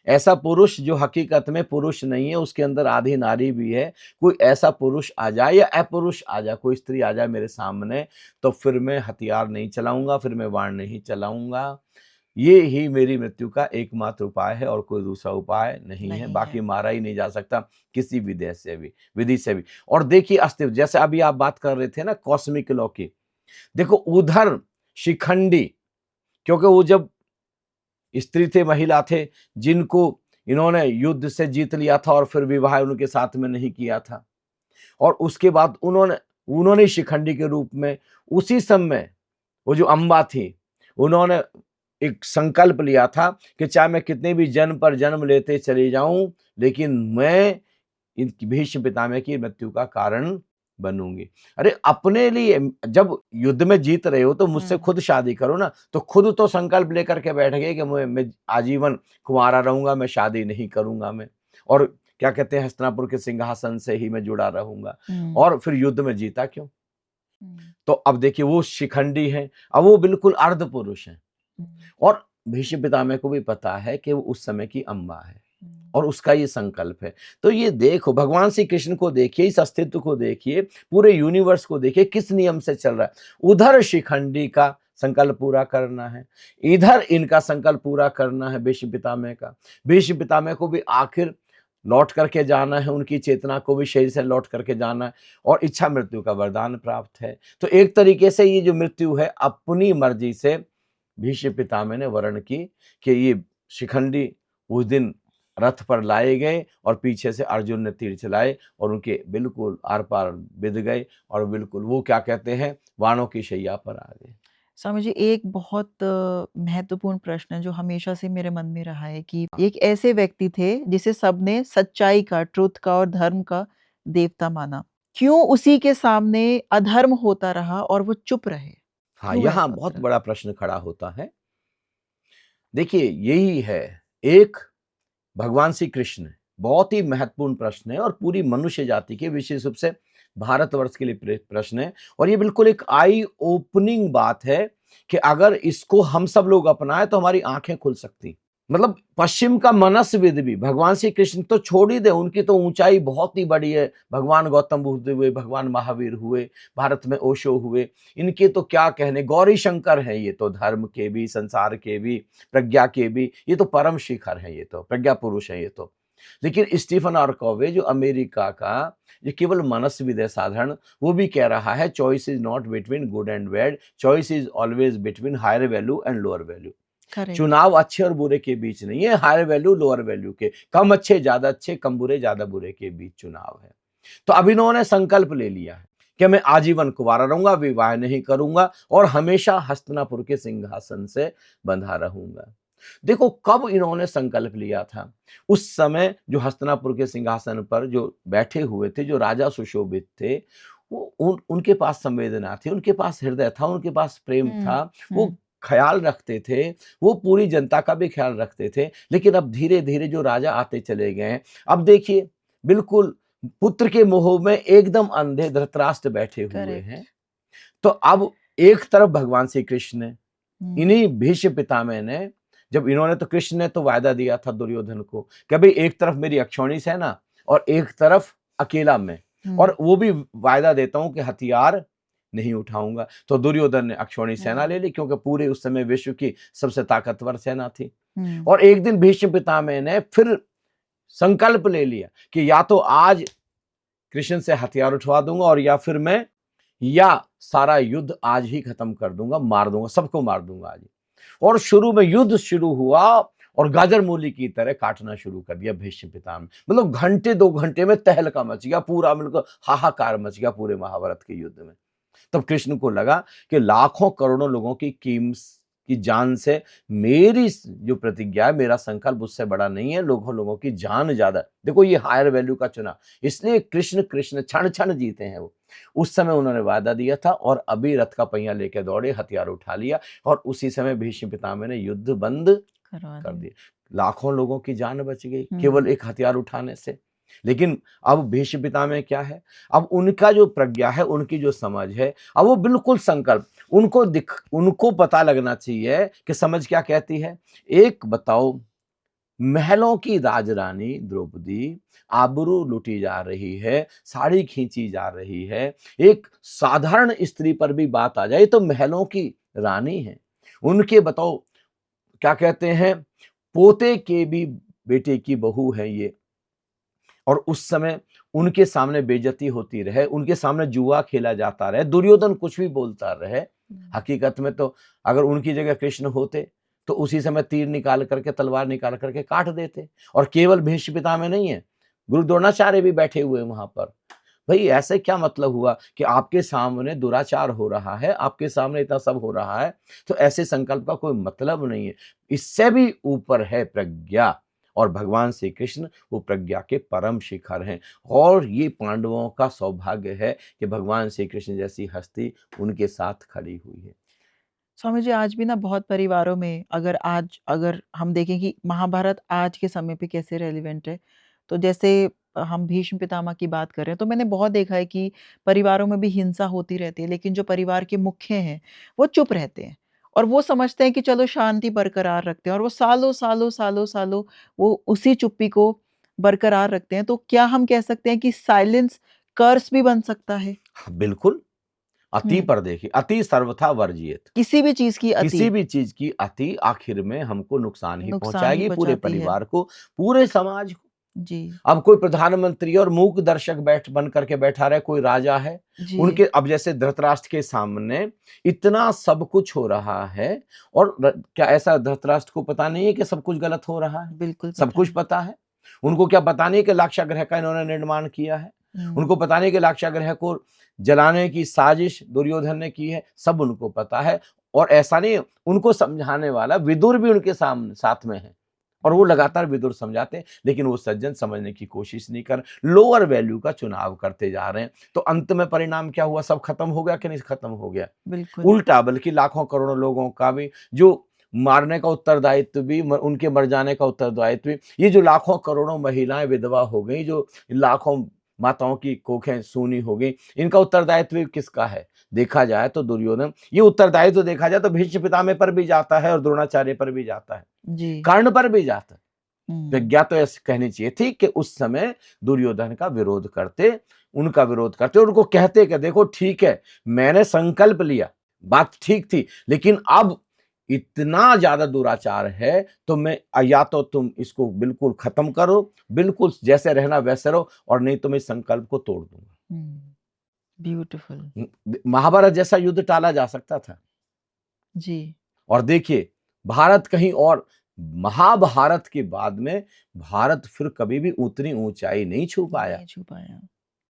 ऐसा पुरुष जो हकीकत में पुरुष नहीं है, उसके अंदर आधी नारी भी है, कोई ऐसा पुरुष आ जाए या अपुरुष आ जाए, कोई स्त्री आ जाए मेरे सामने, तो फिर मैं हथियार नहीं चलाऊंगा, फिर मैं वाण नहीं चलाऊंगा। ये ही मेरी मृत्यु का एकमात्र उपाय है और कोई दूसरा उपाय नहीं है। नहीं है। बाकी मारा ही नहीं जा सकता किसी विधि से भी। और देखिए अस्तित्व, जैसे अभी आप बात कर रहे थे ना कॉस्मिक लॉ की, देखो उधर शिखंडी, क्योंकि वो जब स्त्री थे, महिला थे, जिनको इन्होंने युद्ध से जीत लिया था और फिर विवाह उनके साथ में नहीं किया था, और उसके बाद उन्होंने शिखंडी के रूप में उसी समय वो जो अम्बा थी, उन्होंने एक संकल्प लिया था कि चाहे मैं कितने भी जन्म पर जन्म लेते चले जाऊं, लेकिन मैं इन भीष्म पितामह की मृत्यु का कारण बनूंगी। अरे अपने लिए जब युद्ध में जीत रहे हो तो मुझसे हुँ, खुद शादी करो ना। तो खुद तो संकल्प लेकर के बैठ गए कि मैं आजीवन कुंवारा रहूंगा, मैं शादी नहीं करूंगा मैं, और क्या कहते हैं, हस्तिनापुर के सिंहासन से ही मैं जुड़ा रहूंगा। हुँ, और फिर युद्ध में जीता क्यों? हुँ, तो अब देखिए वो शिखंडी है, अब वो बिल्कुल अर्ध पुरुष है, हुँ, और भीष्म पितामह को भी पता है कि वो उस समय की अम्बा है हुँ, और उसका ये संकल्प है। तो ये देखो भगवान श्री कृष्ण को देखिए, इस अस्तित्व को देखिए, पूरे यूनिवर्स को देखिए किस नियम से चल रहा है। उधर शिखंडी का संकल्प पूरा करना है, इधर इनका संकल्प पूरा करना है भीष्म पितामह का। भीष्म पितामह को भी आखिर लौट करके जाना है, उनकी चेतना को भी शरीर से लौट करके जाना है, और इच्छा मृत्यु का वरदान प्राप्त है। तो एक तरीके से ये जो मृत्यु है अपनी मर्जी से भीष्म पितामह ने वर्ण की कि ये शिखंडी उस दिन रथ पर लाए गए और पीछे से अर्जुन ने तीर चलाए और उनके बिल्कुल आर पार बिध गए, और बिल्कुल वो क्या कहते हैं, वाणों की शैया पर आ गए। स्वामी जी, एक बहुत महत्वपूर्ण प्रश्न है जो हमेशा से मेरे मन में रहा है कि हाँ, एक ऐसे व्यक्ति थे जिसे सबने सच्चाई का, ट्रुथ का और धर्म का देवता माना। क्यों उसी के सामने अधर्म होता रहा और वो चुप रहे? हाँ, क्यों यहाँ ऐसा बहुत होता? बड़ा प्रश्न खड़ा होता है। देखिए यही है एक भगवान श्री कृष्ण, बहुत ही महत्वपूर्ण प्रश्न है और पूरी मनुष्य जाति के, विशेष रूप से भारतवर्ष के लिए प्रश्न है, और ये बिल्कुल एक आई ओपनिंग बात है कि अगर इसको हम सब लोग अपनाएं तो हमारी आंखें खुल सकती। मतलब पश्चिम का मनस्विद भी, भगवान श्री कृष्ण तो छोड़ ही दे, उनकी तो ऊंचाई बहुत ही बड़ी है। भगवान गौतम बुद्ध हुए, भगवान महावीर हुए, भारत में ओशो हुए, इनके तो क्या कहने, गौरी शंकर है ये तो, धर्म के भी, संसार के भी, प्रज्ञा के भी, ये तो परम शिखर है, ये तो प्रज्ञा पुरुष है ये तो। लेकिन स्टीफन आर कॉवे जो अमेरिका का, ये केवल मनस्विद है साधारण, वो भी कह रहा है choice is not between good and bad, choice is always between higher value and lower value. Correct. चुनाव अच्छे और बुरे के बीच नहीं है, हायर वैल्यू लोअर वैल्यू के, कम अच्छे ज्यादा अच्छे, कम बुरे ज्यादा बुरे के बीच चुनाव है। तो अब इन्होंने संकल्प ले लिया है कि मैं आजीवन कुंवारा रहूंगा, विवाह नहीं करूंगा और हमेशा हस्तिनापुर के सिंहासन से बंधा रहूंगा। देखो कब इन्होंने संकल्प लिया था, उस समय जो हस्तिनापुर के सिंहासन पर जो बैठे हुए थे, जो राजा सुशोभित थे, उनके पास संवेदना थी, उनके पास हृदय था, उनके पास प्रेम हुँ, था, वो हुँ, ख्याल रखते थे, वो पूरी जनता का भी ख्याल रखते थे। लेकिन अब धीरे-धीरे जो राजा आते चले गए हैं, अब देखिए बिल्कुल पुत्र के मोह में एकदम अंधे धृतराष्ट्र बैठे हुए हैं। करेक्ट। तो अब एक तरफ भगवान श्री कृष्ण ने, हुँ, इन्हीं भीष्म पितामह ने, जब इन्होंने तो कृष्ण ने तो वायदा दिया था दुर्योधन को कि भाई एक तरफ मेरी अक्षौणी सेना और एक तरफ अकेला मैं, हुँ, और वो भी वायदा देता हूं कि हथियार नहीं उठाऊंगा। तो दुर्योधन ने अक्षौणी सेना हुँ, ले ली, क्योंकि पूरे उस समय विश्व की सबसे ताकतवर सेना थी। हुँ, और एक दिन भीष्म पितामह ने फिर संकल्प ले लिया कि या तो आज कृष्ण से हथियार उठवा दूंगा, और या फिर मैं या सारा युद्ध आज ही खत्म कर दूंगा, मार दूंगा, सबको मार दूंगा आज। और शुरू में युद्ध शुरू हुआ और गाजर मूली की तरह काटना शुरू कर दिया भीष्म पितामह। मतलब घंटे 2 घंटे में तहलका मच गया, पूरा मतलब हाहाकार मच गया पूरे महाभारत के युद्ध में। तब कृष्ण को लगा कि लाखों करोड़ों लोगों की की जान से मेरी जो प्रतिज्ञा है, मेरा संकल्प उससे बड़ा नहीं है, लोगों की जान ज्यादा। देखो ये हायर वैल्यू का चुना, इसलिए कृष्ण कृष्ण क्षण क्षण जीते हैं वो। उस समय उन्होंने वादा दिया था और अभी रथ का पहिया लेकर दौड़े, हथियार उठा लिया, और उसी समय भीष्म पितामह ने युद्ध बंद करवा कर दिया। दिया। लाखों लोगों की जान बच गई केवल हुँ, एक हथियार उठाने से। लेकिन अब भीष्म पितामह क्या है, अब उनका जो प्रज्ञा है, उनकी जो समझ है, अब वो बिल्कुल संकल्प, उनको पता लगना चाहिए कि समझ क्या कहती है। एक बताओ, महलों की राजरानी द्रौपदी आबरू लूटी जा रही है, साड़ी खींची जा रही है, एक साधारण स्त्री पर भी बात आ जाए तो महलों की रानी है, उनके बताओ क्या कहते हैं, पोते के भी बेटे की बहू है ये, और उस समय उनके सामने बेइज्जती होती रहे, उनके सामने जुआ खेला जाता रहे, दुर्योधन कुछ भी बोलता रहे। हुँ, हकीकत में तो अगर उनकी जगह कृष्ण होते तो उसी समय तीर निकाल करके, तलवार निकाल करके काट देते। और केवल भीष्म पितामह नहीं है, गुरु द्रोणाचार्य भी बैठे हुए वहां पर। भाई ऐसे क्या मतलब हुआ कि आपके सामने दुराचार हो रहा है, आपके सामने इतना सब हो रहा है, तो ऐसे संकल्प का कोई मतलब नहीं है। इससे भी ऊपर है प्रज्ञा, और भगवान श्री कृष्ण वो प्रज्ञा के परम शिखर हैं। और ये पांडवों का सौभाग्य है कि भगवान श्री कृष्ण जैसी हस्ती उनके साथ खड़ी हुई है। स्वामी जी आज भी ना बहुत परिवारों में अगर हम देखें कि महाभारत आज के समय पे कैसे रेलेवेंट है, तो जैसे हम भीष्म पितामह की बात कर रहे हैं, तो मैंने बहुत देखा है कि परिवारों में भी हिंसा होती रहती है, लेकिन जो परिवार के मुख्य हैं, वो चुप रहते हैं और वो समझते हैं कि चलो शांति बरकरार रखते हैं और वो सालों, सालों, सालों, सालों वो उसी चुप्पी को बरकरार रखते हैं। तो क्या हम कह सकते हैं कि साइलेंस कर्स भी बन सकता है? हाँ, बिल्कुल। अति हुँ, पर देखिए, अति सर्वथा वर्जियत। किसी भी चीज़ की अति किसी भी चीज की अति आखिर में हमको नुकसान ही नुकसान ही पहुंचाएगी, पूरे पहुँचाती है। परिवार को, पूरे समाज को। जी, अब कोई प्रधानमंत्री और मूक दर्शक बन करके बैठा रहे, कोई राजा है, जी, उनके अब जैसे धृतराष्ट्र के सामने इतना सब कुछ हो रहा है, और क्या ऐसा धृतराष्ट्र को पता नहीं है कि सब कुछ गलत हो रहा है? बिल्कुल सब पता कुछ है। पता है। उनको क्या पता नहीं कि लाक्षागृह का इन्होंने निर्माण किया है? हुँ, उनको पता नहीं कि लाक्षागृह को जलाने की साजिश दुर्योधन ने की है? सब उनको पता है। और ऐसा नहीं, उनको समझाने वाला विदुर भी उनके सामने साथ में है, और वो हुँ, लगातार विदुर समझाते हैं, लेकिन वो सज्जन समझने की कोशिश नहीं कर, लोअर वैल्यू का चुनाव करते जा रहे हैं। तो अंत में परिणाम क्या हुआ? सब खत्म हो गया कि नहीं खत्म हो गया? बिल्कुल। उल्टा, बल्कि लाखों करोड़ों लोगों का भी जो मारने का उत्तरदायित्व भी, उनके मर जाने का उत्तरदायित्व भी, ये जो लाखों करोड़ों महिलाएं विधवा हो गई, जो लाखों माताओं की कोखें सूनी हो गई, इनका उत्तरदायित्व भी किसका है? देखा जाए तो दुर्योधन। ये उत्तरदायित्व देखा जाए तो भीष्म पितामह पर भी जाता है और द्रोणाचार्य पर भी जाता है, जी, कर्ण पर भी जाता है। हुँ, प्रज्ञा तो ऐसे कहनी चाहिए थी कि उस समय दुर्योधन का विरोध करते, उनका विरोध करते, उनको कहते कि देखो ठीक है, मैंने संकल्प लिया, बात ठीक थी, लेकिन अब इतना ज्यादा दुराचार है तो मैं, या तो तुम इसको बिल्कुल खत्म करो, बिल्कुल जैसे रहना वैसे रहो, और नहीं तो मैं इस संकल्प को तोड़ दूंगा। हुँ, ब्यूटीफुल। महाभारत जैसा युद्ध टाला जा सकता था। जी, और देखिए, भारत कहीं और, महाभारत के बाद में भारत फिर कभी भी उतनी ऊंचाई नहीं छू पाया। नहीं छू पाया।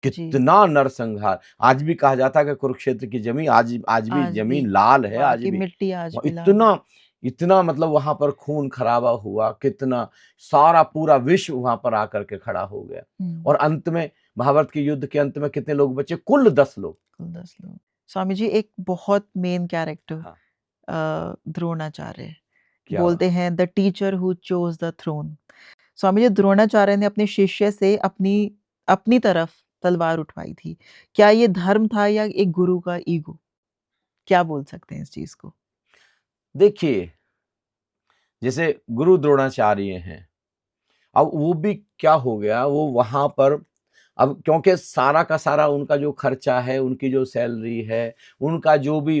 जी, कितना नरसंहार। आज भी कहा जाता है कि कुरुक्षेत्र की जमीन आज भी आज भी, जमीन लाल है, वहाँ आज की भी। मिट्टी आज वहाँ भी लाल है। इतना इतना मतलब वहां पर खून खराबा हुआ, कितना सारा पूरा विश्व वहां पर आकर के खड़ा हो गया। हुँ, और अंत में महाभारत के युद्ध के अंत में कितने लोग बचे? कुल 10 लोग। कुल 10 लोग। स्वामी जी, एक बहुत मेन कैरेक्टर हाँ, द्रोणाचार्य, क्या बोलते हैं the teacher who chose the throne. Swami ji, Dronacharya ने अपने शिष्य से अपनी अपनी तरफ तलवार उठवाई थी। क्या ये धर्म था या एक गुरु का ईगो? क्या बोल सकते हैं इस चीज को? देखिए, जैसे गुरु द्रोणाचार्य हैं, अब वो भी क्या हो गया, वो वहाँ पर अब क्योंकि सारा का सारा उनका जो खर्चा है, उनकी जो सैलरी है, उनका जो भी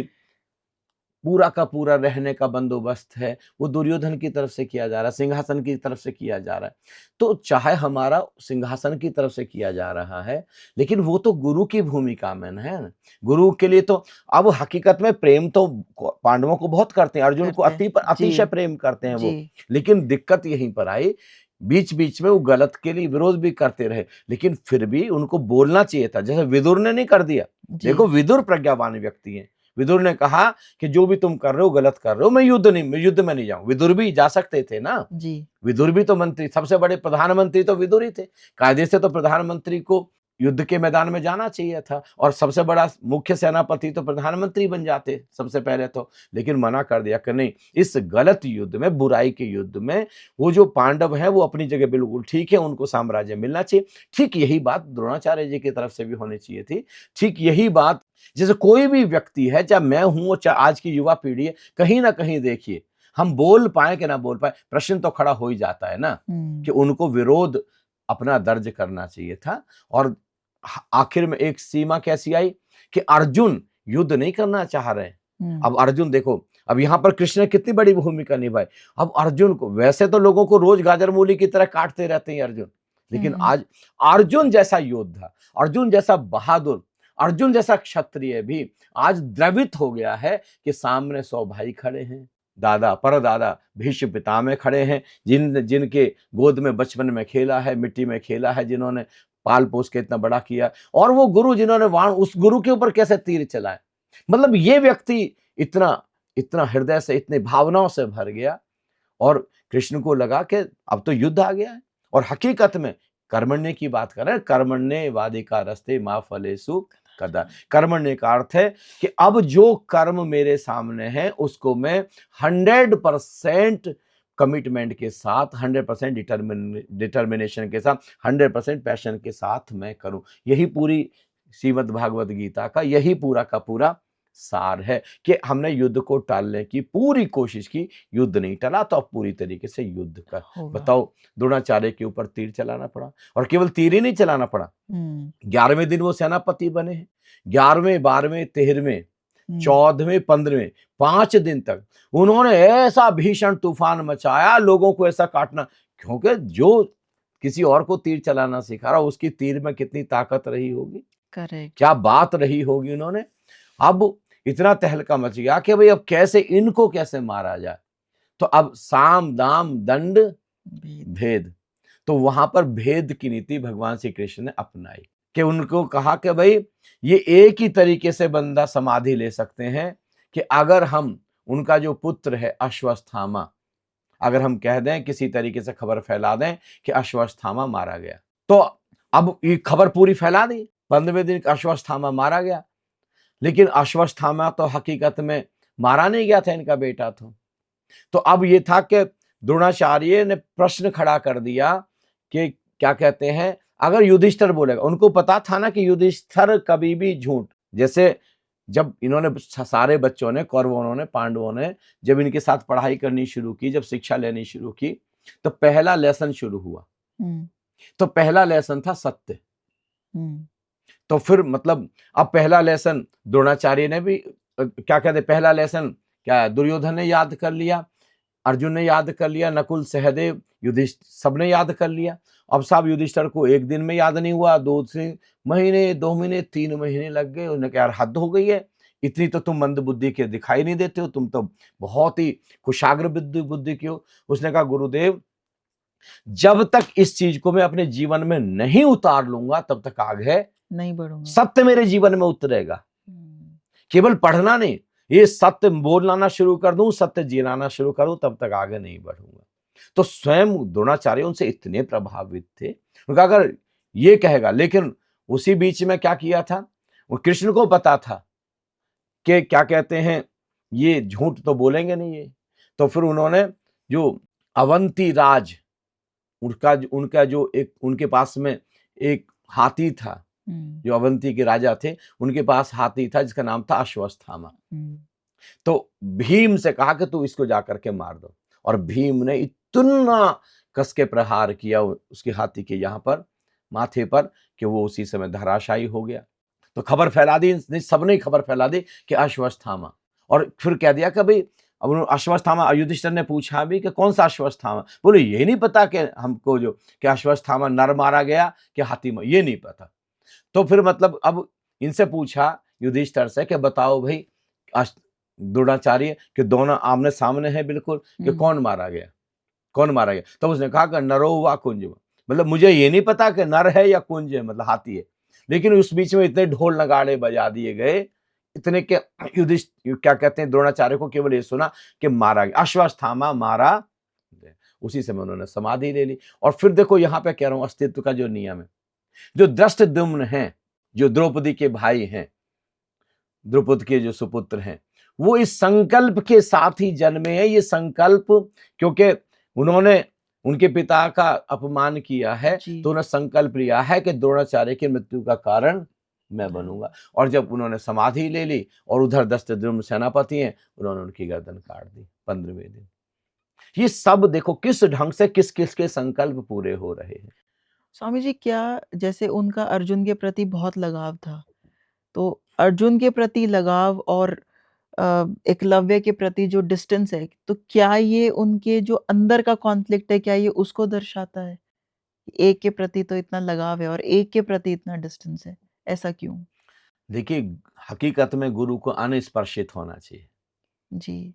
पूरा का पूरा रहने का बंदोबस्त है, वो दुर्योधन की तरफ से किया जा रहा है, सिंहासन की तरफ से किया जा रहा है। तो चाहे हमारा सिंहासन की तरफ से किया जा रहा है, लेकिन वो तो गुरु की भूमिका में है ना। गुरु के लिए तो अब हकीकत में प्रेम तो पांडवों को बहुत करते हैं, अर्जुन को करते हैं। अतिशय जी, प्रेम करते हैं वो। जी, लेकिन दिक्कत यहीं पर आई, बीच-बीच में वो गलत के लिए विरोध भी करते रहे, लेकिन फिर भी उनको बोलना चाहिए था, जैसे विदुर ने नहीं कर दिया। देखो, जी, विदुर प्रज्ञावान व्यक्ति हैं। विदुर ने कहा कि जो भी तुम कर रहे हो गलत कर रहे हो, मैं युद्ध में नहीं जाऊं। विदुर भी जा सकते थे ना। जी। विदुर भी तो मंत्री, सबसे बड़े प्रधानमंत्री तो विदुर ही थे। कायदे से तो प्रधानमंत्री को युद्ध के मैदान में जाना चाहिए था, और सबसे बड़ा मुख्य सेनापति तो प्रधानमंत्री बन जाते सबसे पहले तो। लेकिन मना कर दिया कि नहीं, इस गलत युद्ध में, बुराई के युद्ध में वो जो पांडव हैं वो अपनी जगह बिल्कुल ठीक है, उनको साम्राज्य मिलना चाहिए। ठीक यही बात द्रोणाचार्य जी की तरफ से भी होनी चाहिए थी। ठीक यही बात, जैसे कोई भी व्यक्ति है, चाहे मैं हूं चाहे आज की युवा पीढ़ी है, कहीं ना कहीं देखिए, हम बोल पाए कि ना बोल पाए, प्रश्न तो खड़ा हो ही जाता है ना, कि उनको विरोध अपना दर्ज करना चाहिए था। और आखिर में एक सीमा कैसी आई कि अर्जुन युद्ध नहीं करना चाह रहे हैं। अब अर्जुन देखो, अब यहां पर कृष्ण ने कितनी बड़ी भूमिका निभाई। अब अर्जुन को, वैसे तो लोगों को रोज गाजर मूली की तरह काटते रहते हैं अर्जुन, लेकिन आज अर्जुन जैसा योद्धा, अर्जुन जैसा बहादुर, अर्जुन जैसा क्षत्रिय भी आज द्रवित हो गया है कि सामने 100 भाई खड़े हैं, दादा परदादा भीष्म पितामह खड़े हैं, जिनके गोद में बचपन में खेला है, मिट्टी में खेला है, जिन्होंने पाल पोस के इतना बड़ा किया, और वो गुरु जिन्होंने वाण उस गुरु के ऊपर कैसे तीर चलाए। मतलब ये व्यक्ति इतना इतना हृदय से, इतनी भावनाओं से भर गया, और कृष्ण को लगा कि अब तो युद्ध आ गया है। और हकीकत में कर्मण्य की बात कर रहे हैं, कर्मण्य वादिका रस्ते मा फलेषु कदा। कर्मण्य का अर्थ है कि अब जो कर्म मेरे सामने है उसको मैं 100% कमिटमेंट के साथ, 100% डिटर्मिनेशन के साथ, 100% पैशन के साथ मैं करूं। यही पूरी श्रीमद् भागवत गीता का यही पूरा का पूरा सार है कि हमने युद्ध को टालने की पूरी कोशिश की, युद्ध नहीं टला, तो अब पूरी तरीके से युद्ध कर। बताओ, द्रोणाचार्य के ऊपर तीर चलाना पड़ा, और केवल तीर ही नहीं चलाना पड़ा, 11वें दिन वो सेनापति बने हैं। 11वें, 12वें, 13वें, 14वें, 15वें, 5 दिन तक उन्होंने ऐसा भीषण तूफान मचाया, लोगों को ऐसा काटना, क्योंकि जो किसी और को तीर चलाना सिखा रहा, उसकी तीर में कितनी ताकत रही होगी, करेक्ट। क्या बात रही होगी उन्होंने। अब इतना तहलका मच गया कि भाई अब कैसे इनको कैसे मारा जाए। तो अब साम दाम दंड भेद, तो वहां पर भेद की नीति भगवान श्री कृष्ण ने अपनाई, कि उनको कहा कि भाई ये एक ही तरीके से बंदा समाधि ले सकते हैं कि अगर हम उनका जो पुत्र है अश्वत्थामा, अगर हम कह दें, किसी तरीके से खबर फैला दें कि अश्वत्थामा मारा गया, तो अब ये खबर पूरी फैला दी, 15वें दिन अश्वत्थामा मारा गया। लेकिन अश्वत्थामा तो हकीकत में मारा नहीं गया था, इनका बेटा तो अब ये था कि द्रोणाचार्य ने प्रश्न खड़ा कर दिया कि क्या कहते हैं, अगर युधिष्ठिर बोलेगा, उनको पता था ना कि युधिष्ठिर कभी भी झूठ, जैसे जब इन्होंने सारे बच्चों ने, कौरवों ने, पांडवों ने जब इनके साथ पढ़ाई करनी शुरू की, जब शिक्षा लेनी शुरू की, तो पहला लेसन शुरू हुआ। तो पहला लेसन था सत्य। तो फिर मतलब अब पहला लेसन द्रोणाचार्य ने भी क्या कहते, पहला लेसन क्या दुर्योधन ने याद कर लिया, अर्जुन ने याद कर लिया, नकुल, सहदेव, युधिष्ठिर सबने याद कर लिया। अब साहब युधिष्ठिर को एक दिन में याद नहीं हुआ, 2 महीने, 2 महीने, 3 महीने लग गए। उन्होंने कहा यार हद हो गई है, इतनी तो तुम मंद बुद्धि के दिखाई नहीं देते हो, तुम तो बहुत ही कुशाग्र बुद्धि के हो। उसने कहा गुरुदेव, जब तक इस चीज को मैं अपने जीवन में नहीं उतार लूंगा तब तक आगे नहीं बढ़ूंगा, सत्य मेरे जीवन में उतरेगा। केवल पढ़ना नहीं, ये सत्य बोलना शुरू कर दूं, सत्य जीना शुरू करूं, तब तक आगे नहीं बढ़ूंगा। तो स्वयं द्रोणाचार्य उनसे इतने प्रभावित थे, उनका अगर ये कहेगा, लेकिन उसी बीच में क्या किया था, वो कृष्ण को पता था कि क्या कहते हैं ये झूठ तो बोलेंगे नहीं ये, तो फिर उन्होंने जो अवंती राज, उनका जो एक उनके पास में एक हाथी था, जो अवंती के राजा थे उनके पास हाथी था जिसका नाम था अश्वत्थामा। तो भीम से कहा कि तू इसको जाकर के मार दो, और भीम ने इतना कस के प्रहार किया उसके हाथी के यहाँ पर माथे पर कि वो उसी समय धराशायी हो गया। तो खबर फैला दी, सबने खबर फैला दी कि अश्वत्थामा, और फिर कह दिया कि भाई, अब अश्वत्थामा, युधिष्ठिर ने पूछा भी कि कौन सा अश्वत्थामा, बोले ये नहीं पता कि हमको जो कि अश्वत्थामा नर मारा गया कि हाथी में, ये नहीं पता। तो फिर मतलब अब इनसे पूछा युधिष्ठिर से कि बताओ भाई द्रोणाचार्य कि दोनों आमने सामने हैं बिल्कुल, कि कौन मारा गया, कौन मारा गया। तो उसने कहा कि नरो व कुंज, मतलब मुझे ये नहीं पता कि नर है या कुंज है, मतलब हाथी है। लेकिन उस बीच में इतने ढोल नगाड़े बजा दिए गए, इतने के युधिष्ठिर क्या कहते हैं द्रोणाचार्य को केवल ये सुना कि मारा गया, अश्वत्थामा मारा गया। उसी समय उन्होंने समाधि ले ली। और फिर देखो यहाँ पे कह रहा हूं अस्तित्व का जो नियम है, जो धृष्टद्युम्न हैं, जो द्रौपदी के भाई हैं, द्रुपद के जो सुपुत्र हैं, वो इस संकल्प के साथ ही जन्मे हैं। ये संकल्प, क्योंकि उन्होंने उनके पिता का अपमान किया है, तो उन्होंने संकल्प लिया है कि द्रोणाचार्य की मृत्यु का कारण मैं बनूंगा। और जब उन्होंने समाधि ले ली और उधर धृष्टद्युम्न सेनापति हैं, उन्होंने उनकी गर्दन काट दी 15वें दिन। ये सब देखो किस ढंग से किस किस के संकल्प पूरे हो रहे हैं। स्वामी जी, क्या जैसे उनका अर्जुन के प्रति बहुत लगाव था, तो अर्जुन के प्रति लगाव और एकलव्य के प्रति जो डिस्टेंस है, तो क्या ये उनके जो अंदर का कॉन्फ्लिक्ट है, क्या ये उसको दर्शाता है? एक के प्रति तो इतना लगाव है और एक के प्रति इतना डिस्टेंस है, ऐसा क्यों? देखिए, हकीकत में गुरु को अनस्पर्शित होना चाहिए। जी,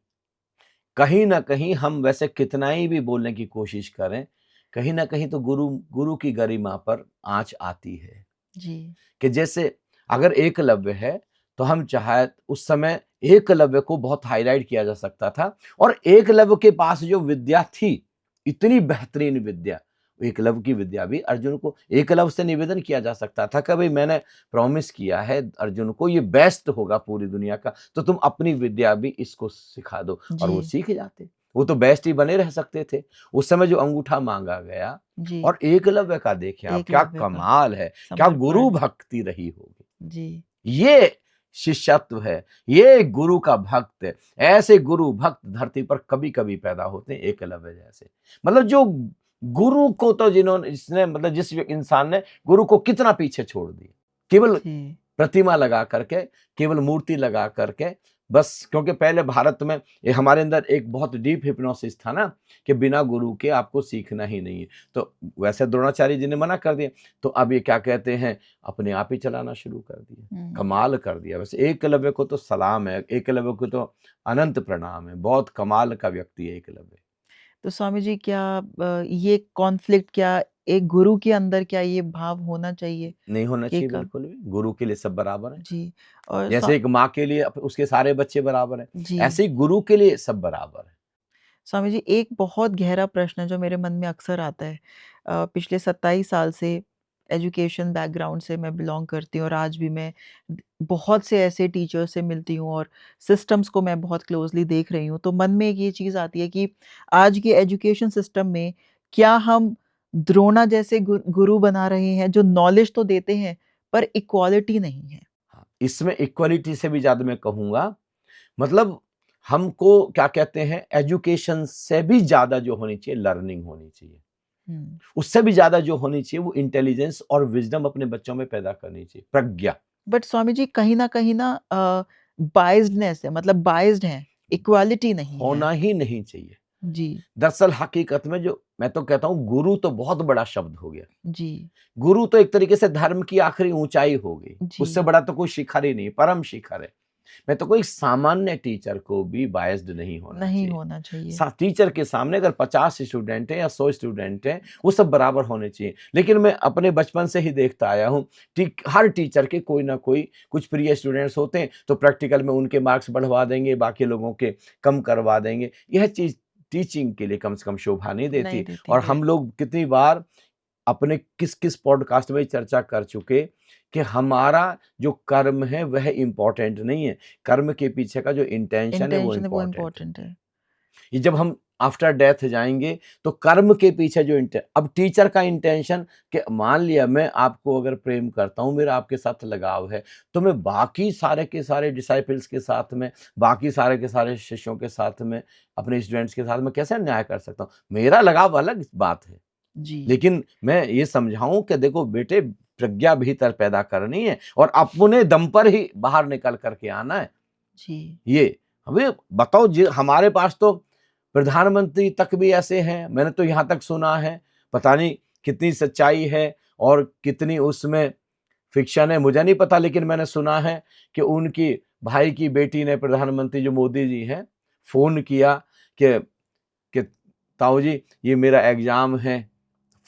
कहीं ना कहीं हम वैसे कितना ही भी बोलने की कोशिश करें, कहीं ना कहीं तो गुरु की गरिमा पर आंच आती है। जी, कि जैसे अगर एकलव्य है, तो हम चाहे उस समय एकलव्य को बहुत हाईलाइट किया जा सकता था, और एकलव्य के पास जो विद्या थी, इतनी बेहतरीन विद्या, एकलव्य की विद्या भी अर्जुन को, एकलव्य से निवेदन किया जा सकता था कि भाई मैंने प्रॉमिस किया है अर्जुन को, ये बेस्ट होगा पूरी दुनिया का, तो तुम अपनी विद्या भी इसको सिखा दो, और वो जी, सीख जाते, वो तो बेस्ट ही बने रह सकते थे। उस समय जो अंगूठा मांगा गया, जी, और एकलव्य का देखें आप, क्या एकलव्य का कमाल है, क्या गुरु समर्पण। भक्ति रही होगी। जी, ये शिष्यत्व है, ये गुरु का भक्त है। ऐसे गुरु भक्त धरती पर कभी कभी पैदा होते हैं, एकलव्य जैसे। मतलब जो गुरु को तो जिन्होंने, इसने मतलब जिस इंसान ने गुरु को कितना पीछे छोड़ दिया, केवल जी, प्रतिमा लगा करके, केवल मूर्ति लगा करके बस। क्योंकि पहले भारत में ये हमारे अंदर एक बहुत डीप हिप्नोसिस था ना, कि बिना गुरु के आपको सीखना ही नहीं है। तो वैसे द्रोणाचार्य जी ने मना कर दिया, तो अब ये क्या कहते हैं, अपने आप ही चलाना शुरू कर दिया, कमाल कर दिया। वैसे एकलव्य को तो सलाम है, एकलव्य को तो अनंत प्रणाम है, बहुत कमाल का व्यक्ति है एकलव्य। तो स्वामी जी, क्या ये कॉन्फ्लिक्ट, क्या एक गुरु के अंदर क्या ये भाव होना चाहिए नहीं होना कि चाहिए, कब? बिल्कुल भी। गुरु के लिए सब बराबर है। जी, और जैसे एक माँ के लिए उसके सारे बच्चे बराबर हैं, जी, ऐसे ही गुरु के लिए सब बराबर है। स्वामी जी, एक बहुत गहरा प्रश्न है जो मेरे मन में अक्सर आता है। पिछले 27 साल से एजुकेशन बैकग्राउंड से मैं बिलॉन्ग करती हूँ और आज भी मैं बहुत से ऐसे टीचर्स से मिलती हूँ और सिस्टम्स को मैं बहुत क्लोजली देख रही हूँ। तो मन में एक ये चीज़ आती है कि आज के एजुकेशन सिस्टम में क्या हम द्रोणा जैसे गुरु बना रहे हैं जो नॉलेज तो देते हैं पर इक्वालिटी नहीं है? हाँ, इसमें इक्वालिटी से भी ज़्यादा मैं कहूँगा, मतलब हमको क्या कहते हैं, एजुकेशन से भी ज़्यादा जो होनी चाहिए, लर्निंग होनी चाहिए। हुँ। उससे भी ज़्यादा जो होनी चाहिए, वो इंटेलिजेंस और विज़डम अपने बच्चों में पैदा करनी चाहिए, प्रज्ञा। बट स्वामी जी, कहीं न बायस्डनेस है, मतलब बायस्ड हैं, इक्वालिटी नहीं है। होना ही नहीं चाहिए। जी, दरअसल हकीकत में जो मैं तो कहता हूँ, गुरु तो बहुत बड़ा शब्द हो गया। जी, गुरु तो एक तरीके से धर्म की आखिरी ऊँचाई हो गई। उससे जी, बड़ा तो कोई शिखर ही नहीं, परम शिखर है। मैं तो कोई सामान्य टीचर को भी बायस्ड नहीं होना नहीं चाहिए। होना चाहिए। टीचर के सामने अगर 50 स्टूडेंट हैं या 100 स्टूडेंट हैं, वो सब बराबर होने चाहिए। लेकिन मैं अपने बचपन से ही देखता आया हूँ, हर टीचर के कोई ना कोई कुछ प्रिय स्टूडेंट्स होते हैं, तो प्रैक्टिकल में उनके मार्क्स बढ़वा देंगे, बाकी लोगों के कम करवा देंगे। यह चीज़ टीचिंग के लिए कम से कम शोभा नहीं नहीं देती। देती और है। हम लोग कितनी बार अपने किस किस पॉडकास्ट में चर्चा कर चुके कि हमारा जो कर्म है वह इम्पोर्टेंट नहीं है, कर्म के पीछे का जो इंटेंशन है वो इंटेंशन है वो इम्पोर्टेंट है। इम्पोर्टेंट है। ये जब हम आफ्टर डेथ जाएंगे तो कर्म के पीछे जो अब टीचर का इंटेंशन कि मान लिया मैं आपको अगर प्रेम करता हूँ, मेरा आपके साथ लगाव है, तो मैं बाकी सारे के सारे डिसाइपल्स के साथ में, बाकी सारे के सारे शिष्यों के साथ में, अपने स्टूडेंट्स के साथ में कैसे अन्याय कर सकता हूँ? मेरा लगाव अलग बात है, जी, लेकिन मैं ये समझाऊं कि देखो बेटे, प्रज्ञा भीतर पैदा करनी है और अपने दम पर ही बाहर निकल करके आना है। जी। ये हमें बताओ, हमारे पास तो प्रधानमंत्री तक भी ऐसे हैं, मैंने तो यहाँ तक सुना है, पता नहीं कितनी सच्चाई है और कितनी उसमें फिक्शन है मुझे नहीं पता, लेकिन मैंने सुना है कि उनकी भाई की बेटी ने प्रधानमंत्री जो मोदी जी हैं फोन किया कि कि ताऊ जी ये मेरा एग्जाम है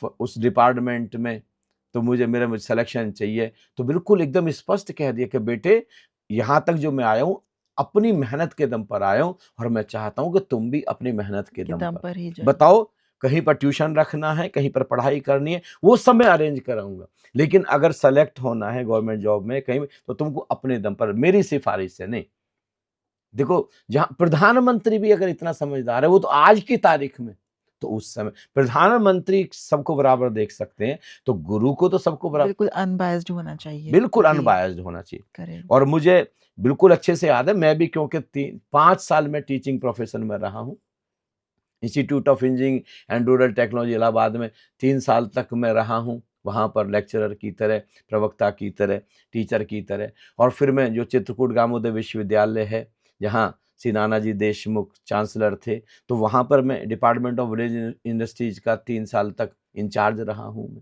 उस डिपार्टमेंट में, तो मुझे सिलेक्शन चाहिए। तो बिल्कुल एकदम स्पष्ट कह दिया कि बेटे, यहाँ तक जो मैं आया हूँ अपनी मेहनत के दम पर आया हूँ और मैं चाहता हूँ कि तुम भी अपनी मेहनत के दम पर ही जाए। बताओ, कहीं पर ट्यूशन रखना है, कहीं पर पढ़ाई करनी है, वो सब मैं अरेंज कराऊंगा, लेकिन अगर सेलेक्ट होना है गवर्नमेंट जॉब में कहीं भी, तो तुमको अपने दम पर, मेरी सिफारिश से नहीं। देखो, जहां प्रधानमंत्री भी अगर इतना समझदार है, वो तो आज की तारीख में, तो उस समय प्रधानमंत्री सबको बराबर देख सकते हैं, तो गुरु को तो सबको बराबर, बिल्कुल अनबायस्ड होना चाहिए। बिल्कुल जी, अनबायस्ड होना चाहिए। करेक्ट। और मुझे बिल्कुल अच्छे से याद है, मैं भी क्योंकि 5 साल में टीचिंग प्रोफेशन में रहा हूँ, institute of engineering and rural technology Allahabad में 3 साल तक मैं रहा हूँ, वहाँ पर लेक्चरर की तरह, प्रवक्ता की तरह, टीचर की तरह। और फिर मैं जो चित्रकूट ग्रामोदय विश्वविद्यालय है, जहाँ श्री नानाजी देशमुख चांसलर थे, तो वहाँ पर मैं डिपार्टमेंट ऑफ विलेज इंडस्ट्रीज का 3 साल तक इंचार्ज रहा हूँ मैं।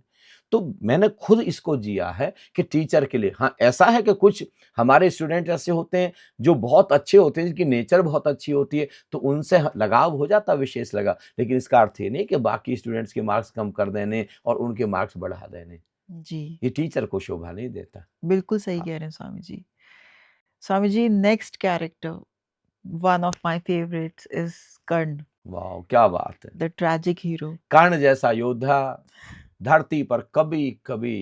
तो मैंने खुद इसको जिया है कि टीचर के लिए, हाँ ऐसा है कि कुछ हमारे स्टूडेंट ऐसे होते हैं जो बहुत अच्छे होते हैं, जिनकी नेचर बहुत अच्छी होती है, तो उनसे लगाव हो जाता, विशेष लगाव, लेकिन इसका अर्थ ये नहीं कि बाकी स्टूडेंट्स के मार्क्स कम कर देने और उनके मार्क्स बढ़ा देने, जी, ये टीचर को शोभा नहीं देता। बिल्कुल सही हाँ, कह रहे हैं Swami ji. Swami ji, next character, one of my favourites is Karna, वाह क्या बात है। The tragic hero. कर्ण जैसा योद्धा धरती पर कभी कभी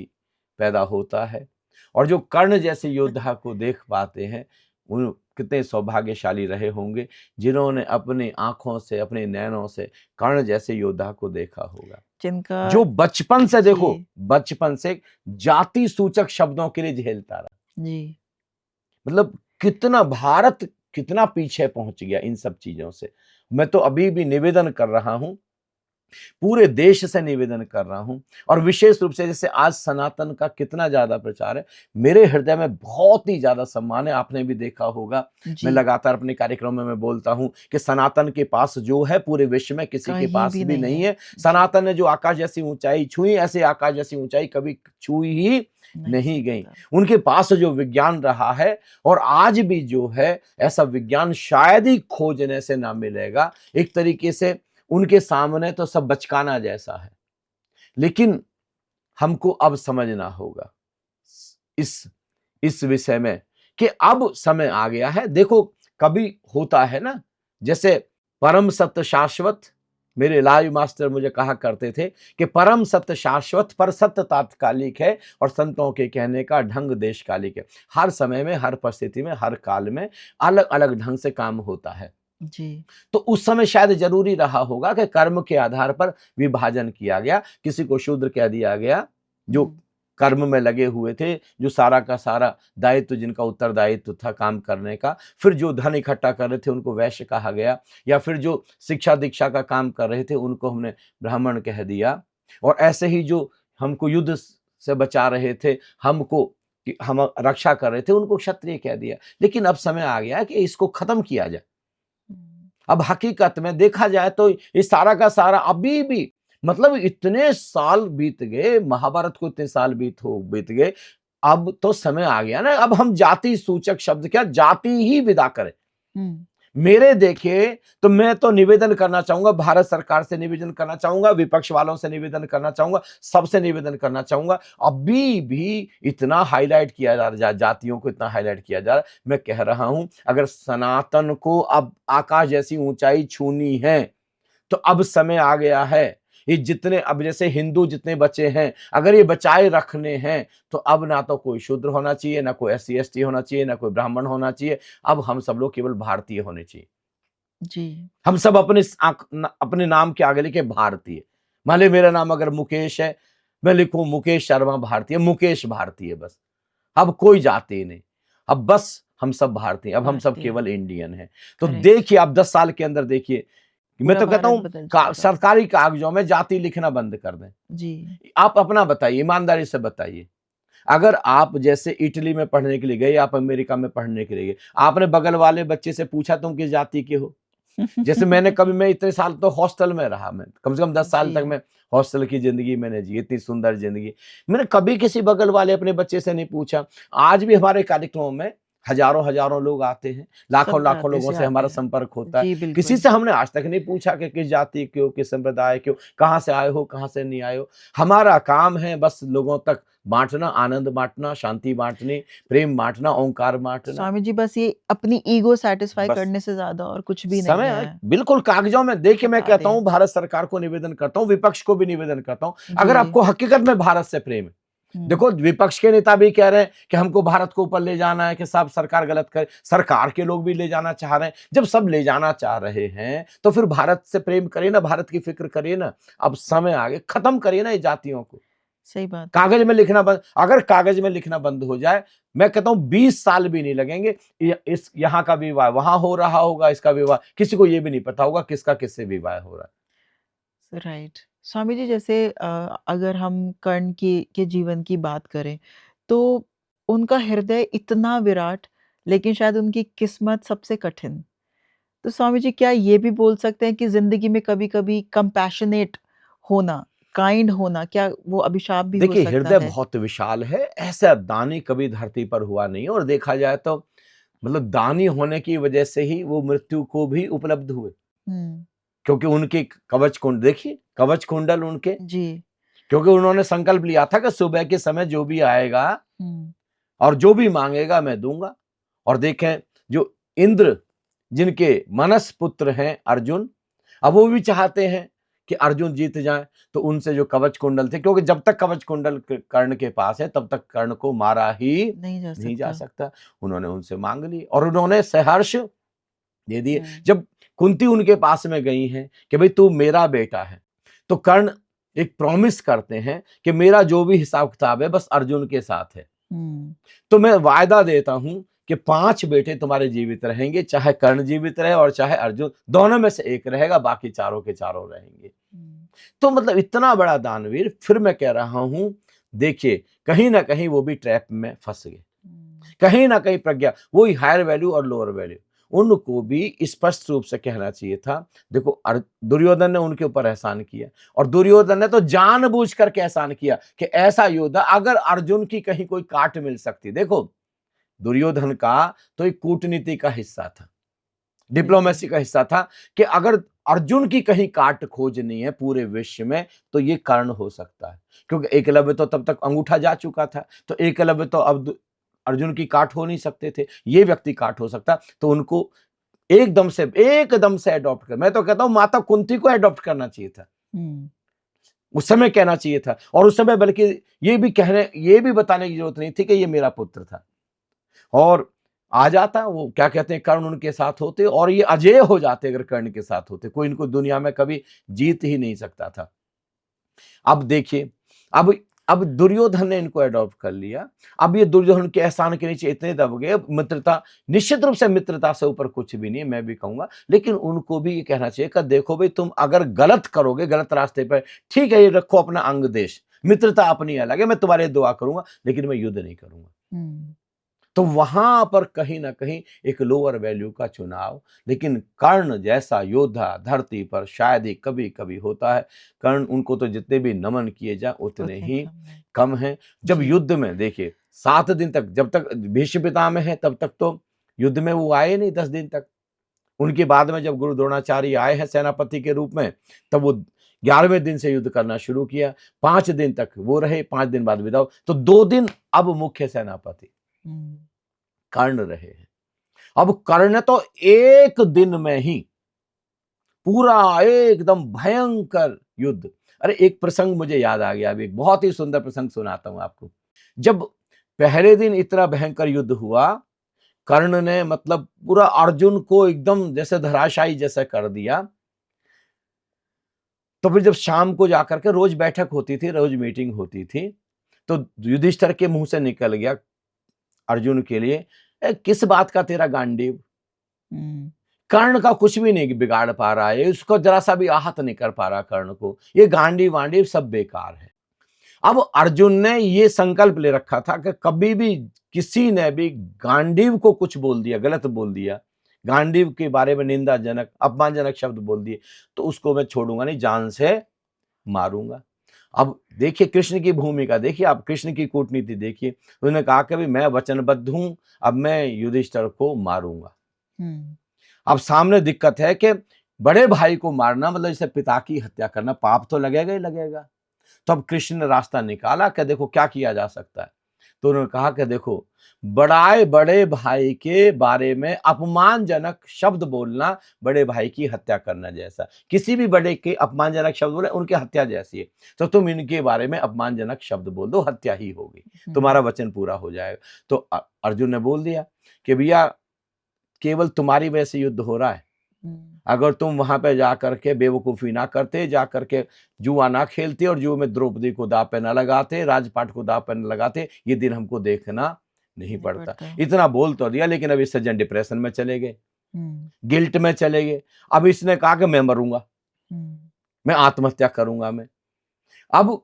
पैदा होता है, और जो कर्ण जैसे योद्धा को देख पाते हैं, उन कितने सौभाग्यशाली रहे होंगे जिन्होंने अपनी आंखों से, अपने नैनों से कर्ण जैसे योद्धा को देखा होगा, जिनका जो बचपन से, देखो जी, बचपन से जाति सूचक शब्दों के लिए झेलता रहा। जी, मतलब कितना भारत कितना पीछे पहुंच गया इन सब चीजों से। मैं तो अभी भी निवेदन कर रहा हूं, पूरे देश से निवेदन कर रहा हूं, और विशेष रूप से जैसे आज सनातन का कितना ज्यादा प्रचार है, मेरे हृदय में बहुत ही ज्यादा सम्मान है। आपने भी देखा होगा, मैं जी, लगातार अपने कार्यक्रम में मैं बोलता हूं कि सनातन के पास जो है पूरे विश्व में किसी के कहीं पास भी भी नहीं नहीं है। है। जी, सनातन ने जो आकाश जैसी ऊंचाई छुई, ऐसे आकाश जैसी ऊंचाई कभी छुई ही नहीं नहीं गई। सकता। उनके पास जो विज्ञान रहा है, और आज भी जो है, ऐसा विज्ञान शायद ही खोजने से ना मिलेगा। एक तरीके से उनके सामने तो सब बचकाना जैसा है, लेकिन हमको अब समझना होगा इस इस विषय में कि अब समय आ गया है। देखो, कभी होता है ना, जैसे परम सत्य शाश्वत, मेरे लाइव मास्टर मुझे कहा करते थे कि परम सत्य शाश्वत, पर सत्य तात्कालिक है, और संतों के कहने का ढंग देशकालिक है। हर समय में, हर परिस्थिति में, हर काल में अलग अलग ढंग से काम होता है। जी, तो उस समय शायद जरूरी रहा होगा कि कर्म के आधार पर विभाजन किया गया, किसी को शूद्र कह दिया गया, जो कर्म में लगे हुए थे, जो सारा का सारा दायित्व, जिनका उत्तरदायित्व था काम करने का। फिर जो धन इकट्ठा कर रहे थे उनको वैश्य कहा गया, या फिर जो शिक्षा दीक्षा का काम कर रहे थे उनको हमने ब्राह्मण कह दिया, और ऐसे ही जो हमको युद्ध से बचा रहे थे, हमको हम रक्षा कर रहे थे, उनको क्षत्रिय कह दिया। लेकिन अब समय आ गया कि इसको खत्म किया जाए। अब हकीकत में देखा जाए तो ये सारा का सारा अभी भी, मतलब इतने साल बीत गए, महाभारत को इतने साल बीत गए, अब तो समय आ गया ना, अब हम जाति सूचक शब्द, क्या जाति ही विदा करें। मेरे देखिए, तो मैं तो निवेदन करना चाहूंगा, भारत सरकार से निवेदन करना चाहूंगा, विपक्ष वालों से निवेदन करना चाहूंगा, सबसे निवेदन करना चाहूंगा। अभी भी इतना हाईलाइट किया जा रहा है, जातियों को इतना हाईलाइट किया जा रहा है। मैं कह रहा हूं, अगर सनातन को अब आकाश जैसी ऊंचाई छूनी है, तो अब समय आ गया है ये जितने अब जैसे हिंदू जितने बचे हैं, अगर ये बचाए रखने हैं तो अब ना तो कोई शूद्र होना चाहिए, ना कोई SC ST होना चाहिए, ना कोई ब्राह्मण होना चाहिए। अब हम सब लोग केवल भारतीय होने चाहिए। जी। हम सब अपने नाम के आगे लिखे भारतीय। मान लीजिए मेरा नाम अगर मुकेश है, मैं लिखूं मुकेश शर्मा भारतीय, मुकेश भारतीय बस। अब कोई जाति नहीं, अब बस हम सब भारतीय, अब हम सब भारतीय। केवल इंडियन हैं। तो करेक्ट। देखिए आप 10 साल के अंदर देखिए, मैं पूरा तो कहता भारत हूं बदल जाएगा। सरकारी कागजों में जाति लिखना बंद कर दें। जी। आप अपना बताइए, ईमानदारी से बताइए। अगर आप जैसे इटली में पढ़ने के लिए गए, आप अमेरिका में पढ़ने के लिए गए, आपने बगल वाले बच्चे से पूछा तुम किस जाति के हो? जैसे मैं इतने साल तो हॉस्टल में रहा, मैं कम से कम 10 साल तक जी। मैं हॉस्टल की जिंदगी मैंने जी, इतनी सुंदर जिंदगी। मैंने कभी किसी बगल वाले अपने बच्चे से नहीं पूछा। आज भी हमारे कार्यक्रमों में हजारों हजारों लोग आते हैं, लाखों सब लाखों जाति लोगों से से आते हमारा हैं। संपर्क होता है। जी, किसी बिल्कुल। से हमने आज तक नहीं पूछा कि किस जाति के हो, किस संप्रदाय के हो, कहाँ से आए हो, कहाँ से नहीं आए हो। हमारा काम है बस लोगों तक बांटना, आनंद बांटना, शांति बांटनी, प्रेम बांटना, ओंकार बांटना। स्वामी जी बस ये अपनी ईगो सैटिस्फाई बस करने से ज़्यादा और कुछ भी नहीं समय है। बिल्कुल कागजों में देखिए, मैं हटा कहता हूं दें। भारत सरकार को निवेदन करता हूं, विपक्ष को भी निवेदन करता हूं, अगर जी। आपको हकीकत में भारत से प्रेम है। हुँ। देखो विपक्ष के नेता भी कह रहे हैं कि हमको भारत को ऊपर ले जाना है, कि सब सरकार गलत करे, सरकार के लोग भी ले जाना चाह रहे हैं। जब सब ले जाना चाह रहे हैं तो फिर भारत से प्रेम करिए ना, भारत की फिक्र करिए ना। अब समय आगे, खत्म करिए ना ये जातियों को। सही बात है। कागज में लिखना बंद, अगर कागज में लिखना बंद हो जाए, मैं कहता हूं 20 साल भी नहीं लगेंगे। इस यहाँ का विवाह वहां हो रहा होगा, इसका विवाह किसी को ये भी नहीं पता होगा किसका किससे विवाह हो रहा राइट। स्वामी जी जैसे अगर हम कर्ण के जीवन की बात करें, तो उनका हृदय इतना विराट, लेकिन शायद उनकी किस्मत सबसे कठिन। तो स्वामी जी क्या ये भी बोल सकते हैं कि ज़िंदगी में कभी-कभी कंपैशनेट होना, काइंड होना, क्या वो अभिशाप भी है। हो देखिए सकता हृदय है? बहुत विशाल है, ऐसा दानी कभी धरती पर हुआ नहीं। और देखा जाए तो मतलब दानी होने की वजह से ही वो मृत्यु को भी उपलब्ध हुए, हुँ। क्योंकि उनके कवच कुंड देखिए, कवच कुंडल उनके, जी। क्योंकि उन्होंने संकल्प लिया था कि सुबह के समय जो भी आएगा हुँ। और जो भी मांगेगा मैं दूंगा। और देखें जो इंद्र, जिनके मनस पुत्र हैं अर्जुन, अब वो भी चाहते हैं कि अर्जुन जीत जाए, तो उनसे जो कवच कुंडल थे, क्योंकि जब तक कवच कुंडल कर्ण के पास है तब तक कर्ण को मारा ही नहीं जा नहीं जा सकता। सकता। उन्होंने उनसे मांग ली और उन्होंने सहर्ष दे दिए। हुँ। जब कुंती उनके पास में गई हैं कि भाई तू मेरा बेटा है, तो कर्ण एक प्रॉमिस करते हैं कि मेरा जो भी हिसाब किताब है बस अर्जुन के साथ है। हुँ। तो मैं वायदा देता हूं कि 5 बेटे तुम्हारे जीवित रहेंगे, चाहे कर्ण जीवित रहे और चाहे अर्जुन, दोनों में से एक रहेगा, बाकी चारों के चारों रहेंगे। हुँ। तो मतलब इतना बड़ा दानवीर, फिर मैं कह रहा हूं, देखिए कहीं ना कहीं वो भी ट्रैप में फंस गए, हुँ। कहीं ना कहीं प्रज्ञा, वही हायर वैल्यू और लोअर वैल्यू, उनको भी स्पष्ट रूप से कहना चाहिए था। देखो दुर्योधन ने उनके ऊपर एहसान किया, और दुर्योधन ने तो जानबूझ करके एहसान किया कि ऐसा योद्धा, अगर अर्जुन की कहीं कोई काट मिल सकती, देखो दुर्योधन का तो एक कूटनीति का हिस्सा था, बिल्कुल। डिप्लोमेसी का हिस्सा था, कि अगर अर्जुन की कहीं काट खोजनी है पूरे विश्व में तो ये कर्ण हो सकता है। क्योंकि एकलव्य तो तब तक अंगूठा जा चुका था, तो एकलव्य तो अब अर्जुन की काट हो नहीं सकते थे, ये व्यक्ति काट हो सकता। तो उनको एकदम से अडॉप्ट कर, मैं तो कहता हूं माता कुंती को अडॉप्ट करना चाहिए था, हुँ। उस समय कहना चाहिए था। और उस समय बल्कि ये भी बताने की जरूरत नहीं थी कि ये मेरा पुत्र था। और आ जाता वो, क्या कहते हैं, कर्ण उनके साथ होते और ये अजेय हो जाते। अगर कर्ण के साथ होते, कोई इनको दुनिया में कभी जीत ही नहीं सकता था। अब देखिए, अब दुर्योधन ने इनको अडॉप्ट कर लिया। अब ये दुर्योधन के एहसान के नीचे इतने दब गए। मित्रता, निश्चित रूप से मित्रता से ऊपर कुछ भी नहीं है, मैं भी कहूंगा, लेकिन उनको भी ये कहना चाहिए कि देखो भाई, तुम अगर गलत करोगे, गलत रास्ते पर, ठीक है, ये रखो अपना अंग देश, मित्रता अपनी अलग है, मैं तुम्हारे दुआ करूंगा लेकिन मैं युद्ध नहीं करूंगा। हुँ। तो वहां पर कहीं ना कहीं एक लोअर वैल्यू का चुनाव। लेकिन कर्ण जैसा योद्धा धरती पर शायद ही कभी कभी होता है। कर्ण, उनको तो जितने भी नमन किए जाए उतने उतने ही कम है। कम हैं। जब जी। युद्ध में देखिए 7 दिन तक, जब तक भीष्म पितामह है तब तक तो युद्ध में वो आए नहीं, 10 दिन तक। उनके बाद में जब गुरु द्रोणाचार्य आए हैं सेनापति के रूप में, तब वो 11वें दिन से युद्ध करना शुरू किया। 5 दिन तक वो रहे, 5 दिन बाद विदा हो। तो 2 दिन अब मुख्य सेनापति हुँ। कर्ण रहे हैं। अब कर्ण तो 1 दिन में ही पूरा एकदम भयंकर युद्ध, अरे एक प्रसंग मुझे याद आ गया, अभी एक बहुत ही सुंदर प्रसंग सुनाता हूं आपको। जब पहले दिन इतना भयंकर युद्ध हुआ, कर्ण ने मतलब पूरा अर्जुन को एकदम जैसे धराशायी जैसा कर दिया। तो फिर जब शाम को जाकर के रोज बैठक होती थी, रोज मीटिंग होती थी, तो युधिष्ठिर के मुंह से निकल गया अर्जुन के लिए, किस बात का तेरा गांडीव? कर्ण का कुछ भी नहीं बिगाड़ पा रहा है, उसको जरा सा भी आहत नहीं कर पा रहा कर्ण को, ये गांडीव वांडीव सब बेकार है। अब अर्जुन ने ये संकल्प ले रखा था कि कभी भी किसी ने भी गांडीव को कुछ बोल दिया, गलत बोल दिया, गांडीव के बारे में निंदाजनक अपमानजनक शब्द बोल दिए, तो उसको मैं छोड़ूंगा नहीं, जान से मारूंगा। अब देखिए कृष्ण की भूमिका देखिए, आप कृष्ण की कूटनीति देखिए। उन्होंने कहा कि भाई मैं वचनबद्ध हूं, अब मैं युधिष्ठिर को मारूंगा। अब सामने दिक्कत है कि बड़े भाई को मारना मतलब जैसे पिता की हत्या करना, पाप तो लगेगा ही लगेगा। तो अब कृष्ण ने रास्ता निकाला कि देखो क्या किया जा सकता है। तो उन्होंने कहा कि देखो, बड़े भाई के बारे में अपमानजनक शब्द बोलना बड़े भाई की हत्या करना जैसा, किसी भी बड़े के अपमानजनक शब्द बोले उनकी हत्या जैसी है। तो तुम इनके बारे में अपमानजनक शब्द बोल दो, हत्या ही होगी, तुम्हारा वचन पूरा हो जाएगा। तो अर्जुन ने बोल दिया कि भैया केवल तुम्हारी वजह से युद्ध हो रहा है, अगर तुम वहां पे जाकर के बेवकूफी ना करते, जाकर के जुआ ना खेलते और जुए में द्रौपदी को दांव पे ना लगाते, राजपाट को दांव पे न लगाते, ये दिन हमको देखना नहीं पड़ता। इतना बोल तो दिया, लेकिन अब इस सज्जन डिप्रेशन में चले गए, गिल्ट में चले गए। अब इसने कहा कि मैं मरूंगा, मैं आत्महत्या करूंगा मैं। अब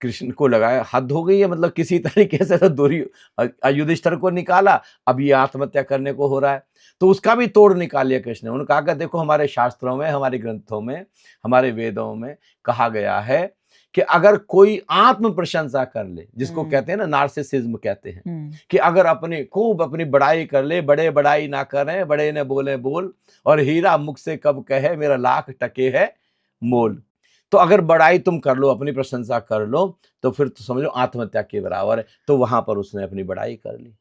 कृष्ण को लगाया हद हो गई है, मतलब किसी तरीके से तो दूरी युधिष्ठिर को निकाला, अब ये आत्महत्या करने को हो रहा है। तो उसका भी तोड़ निकाल लिया कृष्ण ने। उन्होंने कहा कि देखो हमारे शास्त्रों में, हमारे ग्रंथों में, हमारे वेदों में कहा गया है कि अगर कोई आत्म प्रशंसा कर ले, जिसको कहते हैं ना नार्सिसिज्म कहते हैं, कि अगर अपनी खूब अपनी बड़ाई कर ले, बड़े बड़ाई ना करें, बड़े ने बोले बोल, और हीरा मुख से कब कहे मेरा लाख टके है मोल। तो अगर बड़ाई तुम कर लो, अपनी प्रशंसा कर लो, तो फिर तो समझो आत्महत्या के बराबर है। तो वहां पर उसने अपनी बड़ाई कर ली।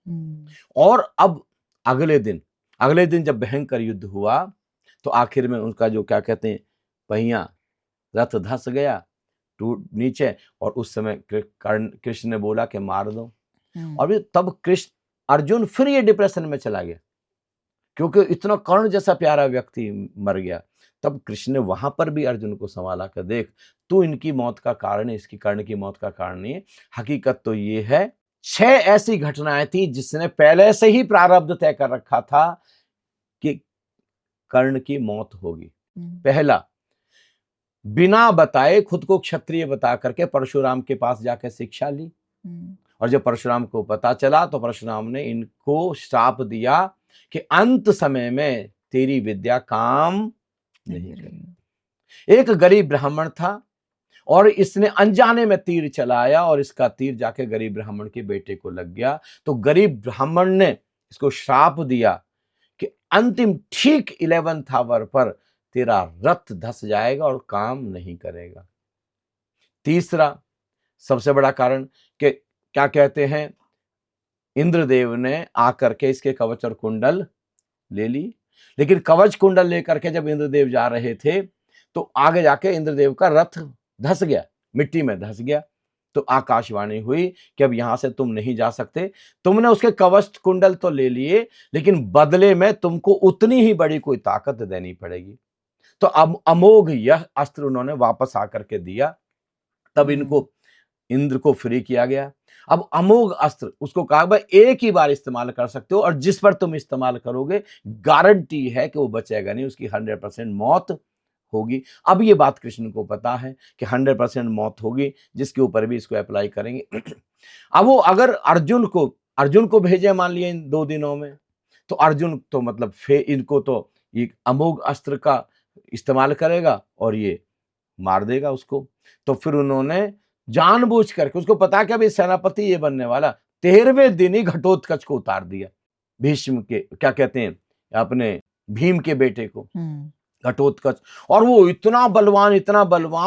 और अब अगले दिन जब भयंकर युद्ध हुआ, तो आखिर में उनका जो क्या कहते हैं पहिया, रथ धस गया टूट नीचे, और उस समय कृष्ण ने बोला कि मार दो। और तब अर्जुन फिर ये डिप्रेशन में चला गया, क्योंकि इतना कर्ण जैसा प्यारा व्यक्ति मर गया। तब कृष्ण ने वहां पर भी अर्जुन को संभाला कर, देख तू इनकी मौत का कारण है, इसकी कर्ण की मौत का कारण नहीं है। हकीकत तो ये है 6 ऐसी घटनाएं थी जिसने पहले से ही प्रारब्ध तय कर रखा था कि कर्ण की मौत होगी। पहला, बिना बताए खुद को क्षत्रिय बता करके परशुराम के पास जाकर शिक्षा ली, और जब परशुराम को पता चला तो परशुराम ने इनको श्राप दिया कि अंत समय में तेरी विद्या काम नहीं करेगी। एक गरीब ब्राह्मण था और इसने अनजाने में तीर चलाया, और इसका तीर जाके गरीब ब्राह्मण के बेटे को लग गया। तो गरीब ब्राह्मण ने इसको श्राप दिया कि अंतिम ठीक 11th आवर पर तेरा रथ धस जाएगा और काम नहीं करेगा। तीसरा सबसे बड़ा कारण कि क्या कहते हैं, इंद्रदेव ने आकर के इसके कवच और कुंडल ले ली, लेकिन कवच कुंडल लेकर के जब इंद्रदेव जा रहे थे तो आगे जाके इंद्रदेव का रथ धस गया, मिट्टी में धस गया। तो आकाशवाणी हुई कि अब यहां से तुम नहीं जा सकते, तुमने उसके कवच कुंडल तो ले लिए, लेकिन बदले में तुमको उतनी ही बड़ी कोई ताकत देनी पड़ेगी। तो अब अमोघ यह अस्त्र उन्होंने वापस आकर के दिया, तब इनको इंद्र को फ्री किया गया। अब अमोघ अस्त्र, उसको कहा भाई एक ही बार इस्तेमाल कर सकते हो, और जिस पर तुम इस्तेमाल करोगे गारंटी है कि वो बचेगा नहीं, उसकी 100% मौत होगी। अब ये बात कृष्ण को पता है कि 100% मौत होगी, जिसके ऊपर भी इसको अप्लाई करेंगे। अब वो अगर अर्जुन को भेजे मान लिया इन 2 दिनों में, तो अर्जुन तो मतलब इनको तो ये अमोघ अस्त्र का इस्तेमाल करेगा और ये मार देगा उसको। तो फिर उन्होंने जानबूझ करके, उसको पता क्या भी सेनापति ये बनने वाला, 13वें दिन ही घटोत्कच को उतार दिया, भीष्म के क्या कहते हैं अपने भीम के बेटे को घटोत्कच। और वो इतना बलवान,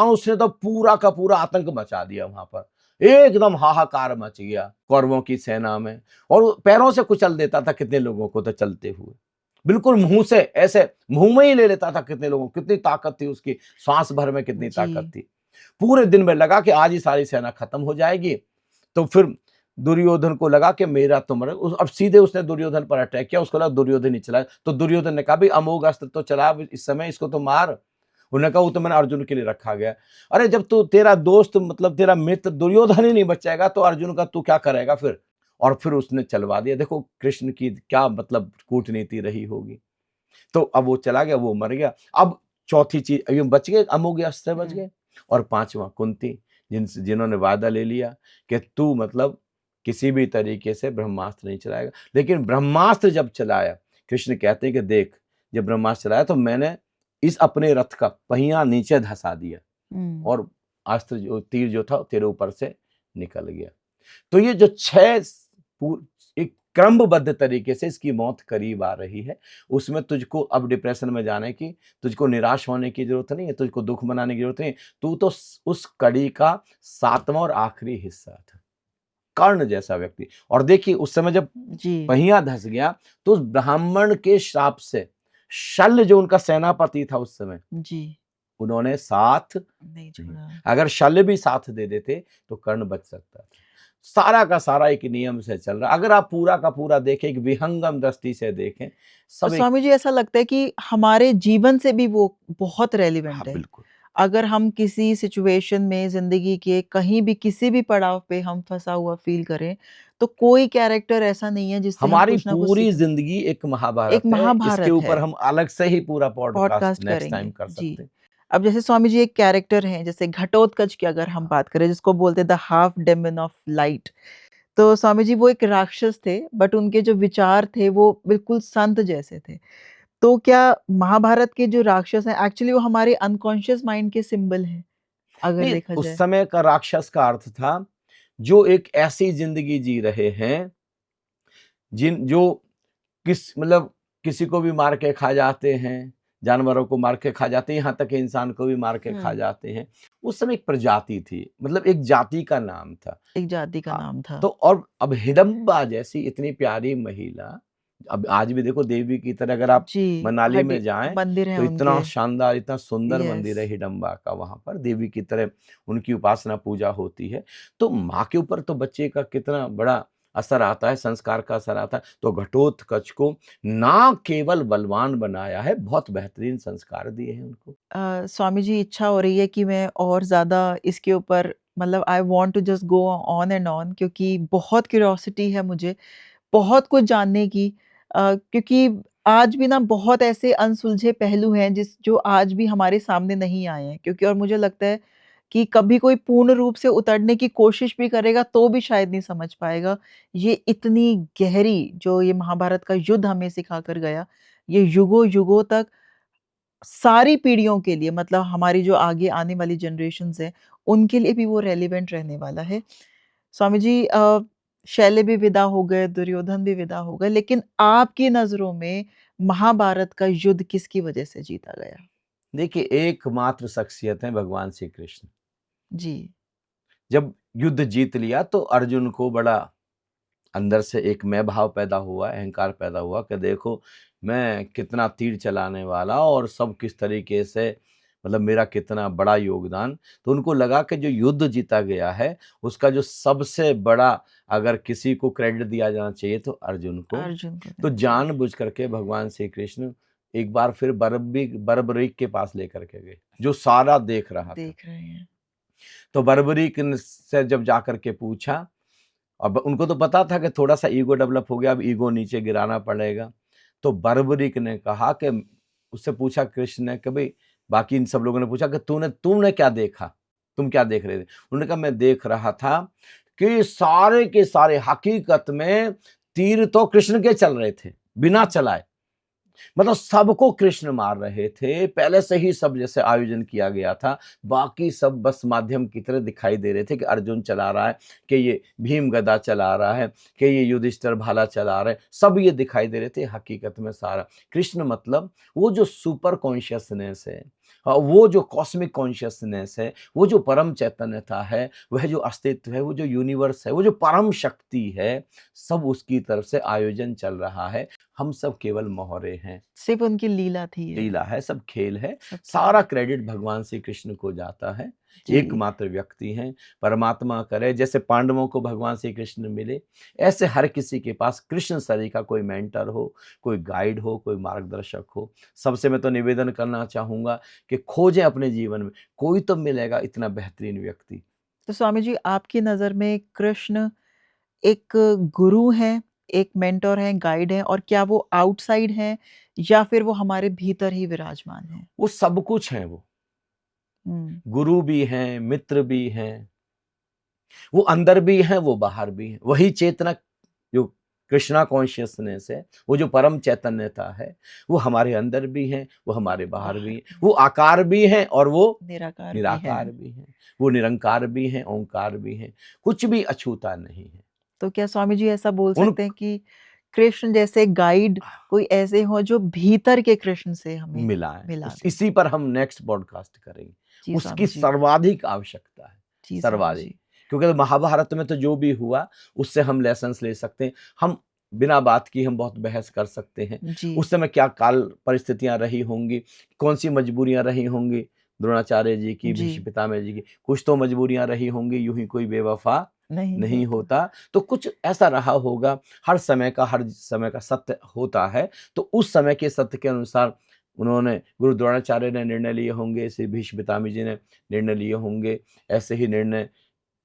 उसने तो पूरा का पूरा आतंक मचा दिया वहां पर, एकदम हाहाकार मच गया कौरवों की सेना में, और पैरों से कुचल देता था कितने लोगों को, तो चलते हुए बिल्कुल मुंह से ऐसे मुंह में ही ले लेता था कितने लोगों, कितनी ताकत थी उसकी, सांस भर में कितनी ताकत थी। पूरे दिन में लगा कि आज ही सारी सेना खत्म हो जाएगी। तो फिर दुर्योधन को लगा कि मेरा तो मर, अब सीधे उसने दुर्योधन पर अटैक किया। उसको लगा दुर्योधन ही चला, तो दुर्योधन ने कहा, भाई अमोघ अस्त्र तो चला इस समय, इसको तो मार। उन्होंने कहा, वो तो मैंने अर्जुन के लिए रखा गया। अरे जब तू, तेरा दोस्त मतलब तेरा मित्र दुर्योधन ही नहीं बचाएगा तो अर्जुन का तू क्या करेगा फिर? और फिर उसने चलवा दिया। देखो कृष्ण की क्या मतलब कूटनीति रही होगी। तो अब वो चला गया, वो मर गया। अब चौथी चीज, ये बच गए, अमोघ अस्त्र बच गए। और पांचवा कुंती, जिन्होंने वादा ले लिया कि तू मतलब किसी भी तरीके से ब्रह्मास्त्र नहीं चलाएगा। लेकिन ब्रह्मास्त्र जब चलाया, कृष्ण कहते हैं कि देख, जब ब्रह्मास्त्र चलाया तो मैंने इस अपने रथ का पहिया नीचे धसा दिया और अस्त्र जो, तीर जो था तेरे ऊपर से निकल गया। तो ये जो एक क्रमबद्ध तरीके से इसकी मौत करीब आ रही है, उसमें तुझको अब डिप्रेशन में जाने की, तुझको निराश होने की जरूरत नहीं है, तुझको दुख मनाने की जरूरत नहीं है। तू तो उस कड़ी का 7वां और आखिरी हिस्सा था, कर्ण जैसा व्यक्ति। और देखिए उस समय जब पहिया धस गया तो उस ब्राह्मण के श्राप से शल्य जो उनका सेनापति था उस समय जी, उन्होंने साथ नहीं छोड़ा। अगर शल्य भी साथ दे देते तो कर्ण बच सकता था। सारा का सारा एक नियम से चल रहा। अगर आप पूरा का पूरा देखें, एक विहंगम दृष्टि से देखें, सब स्वामी जी ऐसा लगता है कि हमारे जीवन से भी वो बहुत रेलिवेंट हाँ, है। बिल्कुल। अगर हम किसी सिचुएशन में जिंदगी के कहीं भी किसी भी पड़ाव पे हम फंसा हुआ फील करें, तो कोई कैरेक्टर ऐसा नहीं है जिससे हम हमारी कुछ ना कुछ पूरी जिंदगी एक महाभारत एक है। इसके महाभारत ऊपर है। हम अलग से ही पूरा पॉडकास्ट पॉडकास्ट नेक्स्ट टाइम करेंगे कर सकते जी। हैं। अब जैसे स्वामी जी एक कैरेक्टर हैं, जैसे घटोत्कच की अगर हम बात करें, जिसको बोलते हैं the half demon of light. तो स्वामी जी वो एक राक्षस थे, बट उनके जो विचार थे वो बिल्कुल संत जैसे थे। तो क्या महाभारत के जो राक्षस हैं एक्चुअली वो हमारे अनकॉन्शियस माइंड के सिंबल हैं, अगर नहीं, देखा उस जाए? समय का राक्षस का अर्थ था जो एक ऐसी जिंदगी जी रहे हैं जो मतलब किसी को भी मार के खा जाते हैं, जानवरों को मार के खा जाते हैं, यहाँ तक कि इंसान को भी मार के खा जाते हैं। उस समय एक प्रजाति थी, मतलब एक जाति का नाम था। एक जाति का हाँ, नाम था। तो और अब हिडम्बा जैसी इतनी प्यारी महिला, अब आज भी देखो देवी की तरह अगर आप जी, मनाली में जाएं मंदिर है तो इतना उनके। शानदार, इतना सुंदर मंदिर है यस। हिडम्बा का, वहां पर देवी की तरह उनकी उपासना पूजा होती है। तो माँ के ऊपर तो बच्चे का कितना बड़ा असर आता है, संस्कार का असर आता है। तो घटोत्कच को ना केवल बलवान बनाया है, बहुत बेहतरीन संस्कार दिए हैं उनको। स्वामी जी इच्छा हो रही है कि मैं और ज़्यादा इसके ऊपर मतलब I want to just go on and on, क्योंकि बहुत क्यूरियोसिटी है मुझे, बहुत कुछ जानने की। क्योंकि आज भी ना बहुत ऐसे अनसुलझे पहलू हैं जो आज भी हमारे सामने नहीं आए हैं, क्योंकि और मुझे लगता है कि कभी कोई पूर्ण रूप से उतरने की कोशिश भी करेगा तो भी शायद नहीं समझ पाएगा। ये इतनी गहरी जो ये महाभारत का युद्ध हमें सिखा कर गया, ये युगों-युगों तक सारी पीढ़ियों के लिए, मतलब हमारी जो आगे आने वाली जनरेशन्स हैं, उनके लिए भी वो रेलेवेंट रहने वाला है। स्वामी जी शैले भी विदा हो गए, दुर्योधन भी विदा हो गए, लेकिन आपकी नज़रों में महाभारत का युद्ध किसकी वजह से जीता गया? देखिए, एकमात्र शख्सियत है भगवान श्री कृष्ण। जी। जब युद्ध जीत लिया तो अर्जुन को बड़ा अंदर से एक मैं भाव पैदा हुआ, अहंकार पैदा हुआ कि देखो मैं कितना तीर चलाने वाला और सब किस तरीके से, मतलब मेरा कितना बड़ा योगदान। तो उनको लगा कि जो युद्ध जीता गया है उसका जो सबसे बड़ा, अगर किसी को क्रेडिट दिया जाना चाहिए तो अर्जुन को। अर्जुन को तो देना चाहिए। जानबूझ करके भगवान श्री कृष्ण एक बार फिर बर्बरीक के पास लेकर के गए, जो सारा देख रहा था। देख रहे हैं। तो बर्बरीक से जब जाकर के पूछा, अब उनको तो पता था कि थोड़ा-सा ईगो डेवलप हो गया, अब ईगो नीचे गिराना पड़ेगा। तो बर्बरीक ने कहा कि उससे पूछा कृष्ण ने कि भई, बाकी इन सब लोगों ने पूछा कि तुमने क्या देखा? तुम क्या देख रहे थे? उन्होंने कहा मैं देख रहा था कि सारे के सारे हकीकत में तीर तो कृष्ण के चल रहे थे, बिना चलाए। मतलब सबको कृष्ण मार रहे थे, पहले से ही सब जैसे आयोजन किया गया था। बाकी सब बस माध्यम की तरह दिखाई दे रहे थे कि अर्जुन चला रहा है, कि ये भीम गदा चला रहा है, कि ये युधिष्ठिर भाला चला रहे हैं, सब ये दिखाई दे रहे थे। हकीकत में सारा कृष्ण मतलब वो जो सुपर कॉन्शियसनेस है, वो जो कॉस्मिक कॉन्शियसनेस है, वो जो परम चैतन्यता है, वह जो अस्तित्व है, वो जो यूनिवर्स है, वो जो परम शक्ति है, सब उसकी तरफ से आयोजन चल रहा है। हम सब केवल मोहरे हैं, सिर्फ़ उनकी लीला थी ये। लीला है, सब खेल है। सब खेल सारा है। क्रेडिट भगवान श्री कृष्ण को जाता है। जी। एकमात्र व्यक्ति हैं। परमात्मा करे जैसे पांडवों को भगवान श्री कृष्ण मिले, ऐसे हर किसी के पास कृष्ण सरी का कोई मेंटर हो, कोई गाइड हो, कोई मार्गदर्शक हो। सबसे मैं तो निवेदन करना चाहूँगा कि खोजें अपने जीवन में, कोई तो मिलेगा इतना बेहतरीन व्यक्ति। तो स्वामी जी, आपकी नज़र में कृष्ण एक गुरु हैं, एक मेंटर हैं, गाइड हैं, और क्या वो आउटसाइड हैं या फिर वो हमारे भीतर ही विराजमान हैं? वो सब कुछ हैं वो। हुँ, गुरु भी हैं, मित्र भी हैं, वो अंदर भी हैं, वो बाहर भी हैं। वही चेतना जो कृष्णा कॉन्शियसनेस है, वो जो परम चैतन्यता है, वो हमारे अंदर भी है, वो हमारे बाहर भी बाहर है। भी वो हैं, आकार भी हैं और वो निराकार भी निराकार हैं। भी हैं। वो निरंकार भी हैं, ओंकार भी हैं। कुछ भी अछूता नहीं है। तो क्या स्वामी जी ऐसा बोल उन सकते हैं कि कृष्ण जैसे गाइड कोई ऐसे हों जो भीतर के कृष्ण से हमें मिला है। मिला उस दें? इसी पर हम नेक्स्ट पॉडकास्ट करेंगे। जी उसकी स्वामी जी। सर्वाधिक आवश्यकता है, जी स्वामी सर्वाधिक। जी। क्योंकि महाभारत में तो जो भी हुआ, उससे हम लेसन्स ले सकते हैं। हम बिना बात की हम बहुत बहस कर सकते हैं। जी, उस समय क्या काल परिस्थितियाँ रही होंगी, कौन-सी मजबूरियाँ रही होंगी, द्रोणाचार्य जी की, जी। भीष्म पितामह जी की। कुछ तो मजबूरियाँ रही होंगी, यूँ ही कोई बेवफ़ा नहीं नहीं होता। होता। तो कुछ ऐसा रहा होगा। हर समय का सत्य होता है। तो उस समय के सत्य के अनुसार उन्होंने, गुरु द्रोणाचार्य ने निर्णय लिए होंगे, श्री भीष्म पितामह जी ने निर्णय लिए होंगे। ऐसे ही निर्णय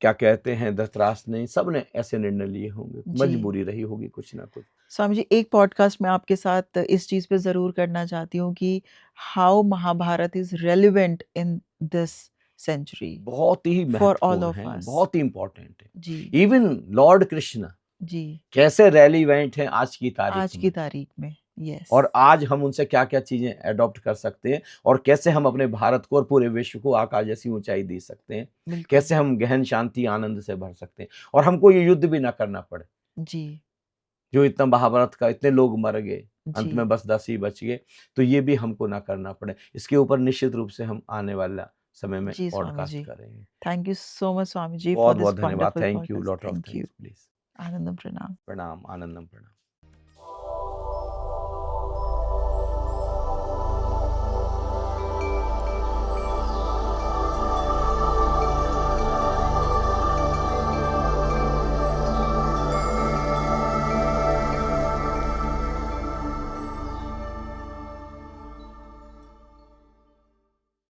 क्या कहते हैं धृतराष्ट्र ने, सबने ऐसे निर्णय लिए होंगे। जी। मजबूरी रही होगी कुछ ना कुछ। स्वामी जी, एक पॉडकास्ट मैं आपके साथ इस चीज़ पे ज़रूर करना चाहती हूँ कि how Mahabharata is relevant in this century बहुत ही फॉर ऑल महत्वपूर्ण ऑफ है, अस। बहुत ही इम्पोर्टेंट है। जी, इवन लॉर्ड कृष्ण जी। कैसे रेलिवेंट हैं आज की तारीख आज की में। तारीख में, यस। और आज हम उनसे क्या-क्या चीज़ें एडॉप्ट कर सकते हैं और कैसे हम अपने भारत को और पूरे विश्व को आकाश जैसी ऊँचाई दे सकते हैं। बिल्कुल। कैसे हम गहन शांति, आनंद से भर सकते हैं और हमको ये युद्ध भी ना करना पड़े। जी, जो इतना महाभारत का इतने लोग मर गए, जी। अंत में बस 10 ही बच गए, तो ये भी हमको ना करना पड़े। इसके ऊपर निश्चित रूप से हम आने वाला समय में जी, स्वामी पॉडकास्ट जी। करेंगे। Thank you so much Swami ji for this बहुत-बहुत धन्यवाद। Wonderful thank you, podcast. Lot of thank you. Thanks please. Anandam प्रणाम। प्रणाम, आनंदम प्रणाम।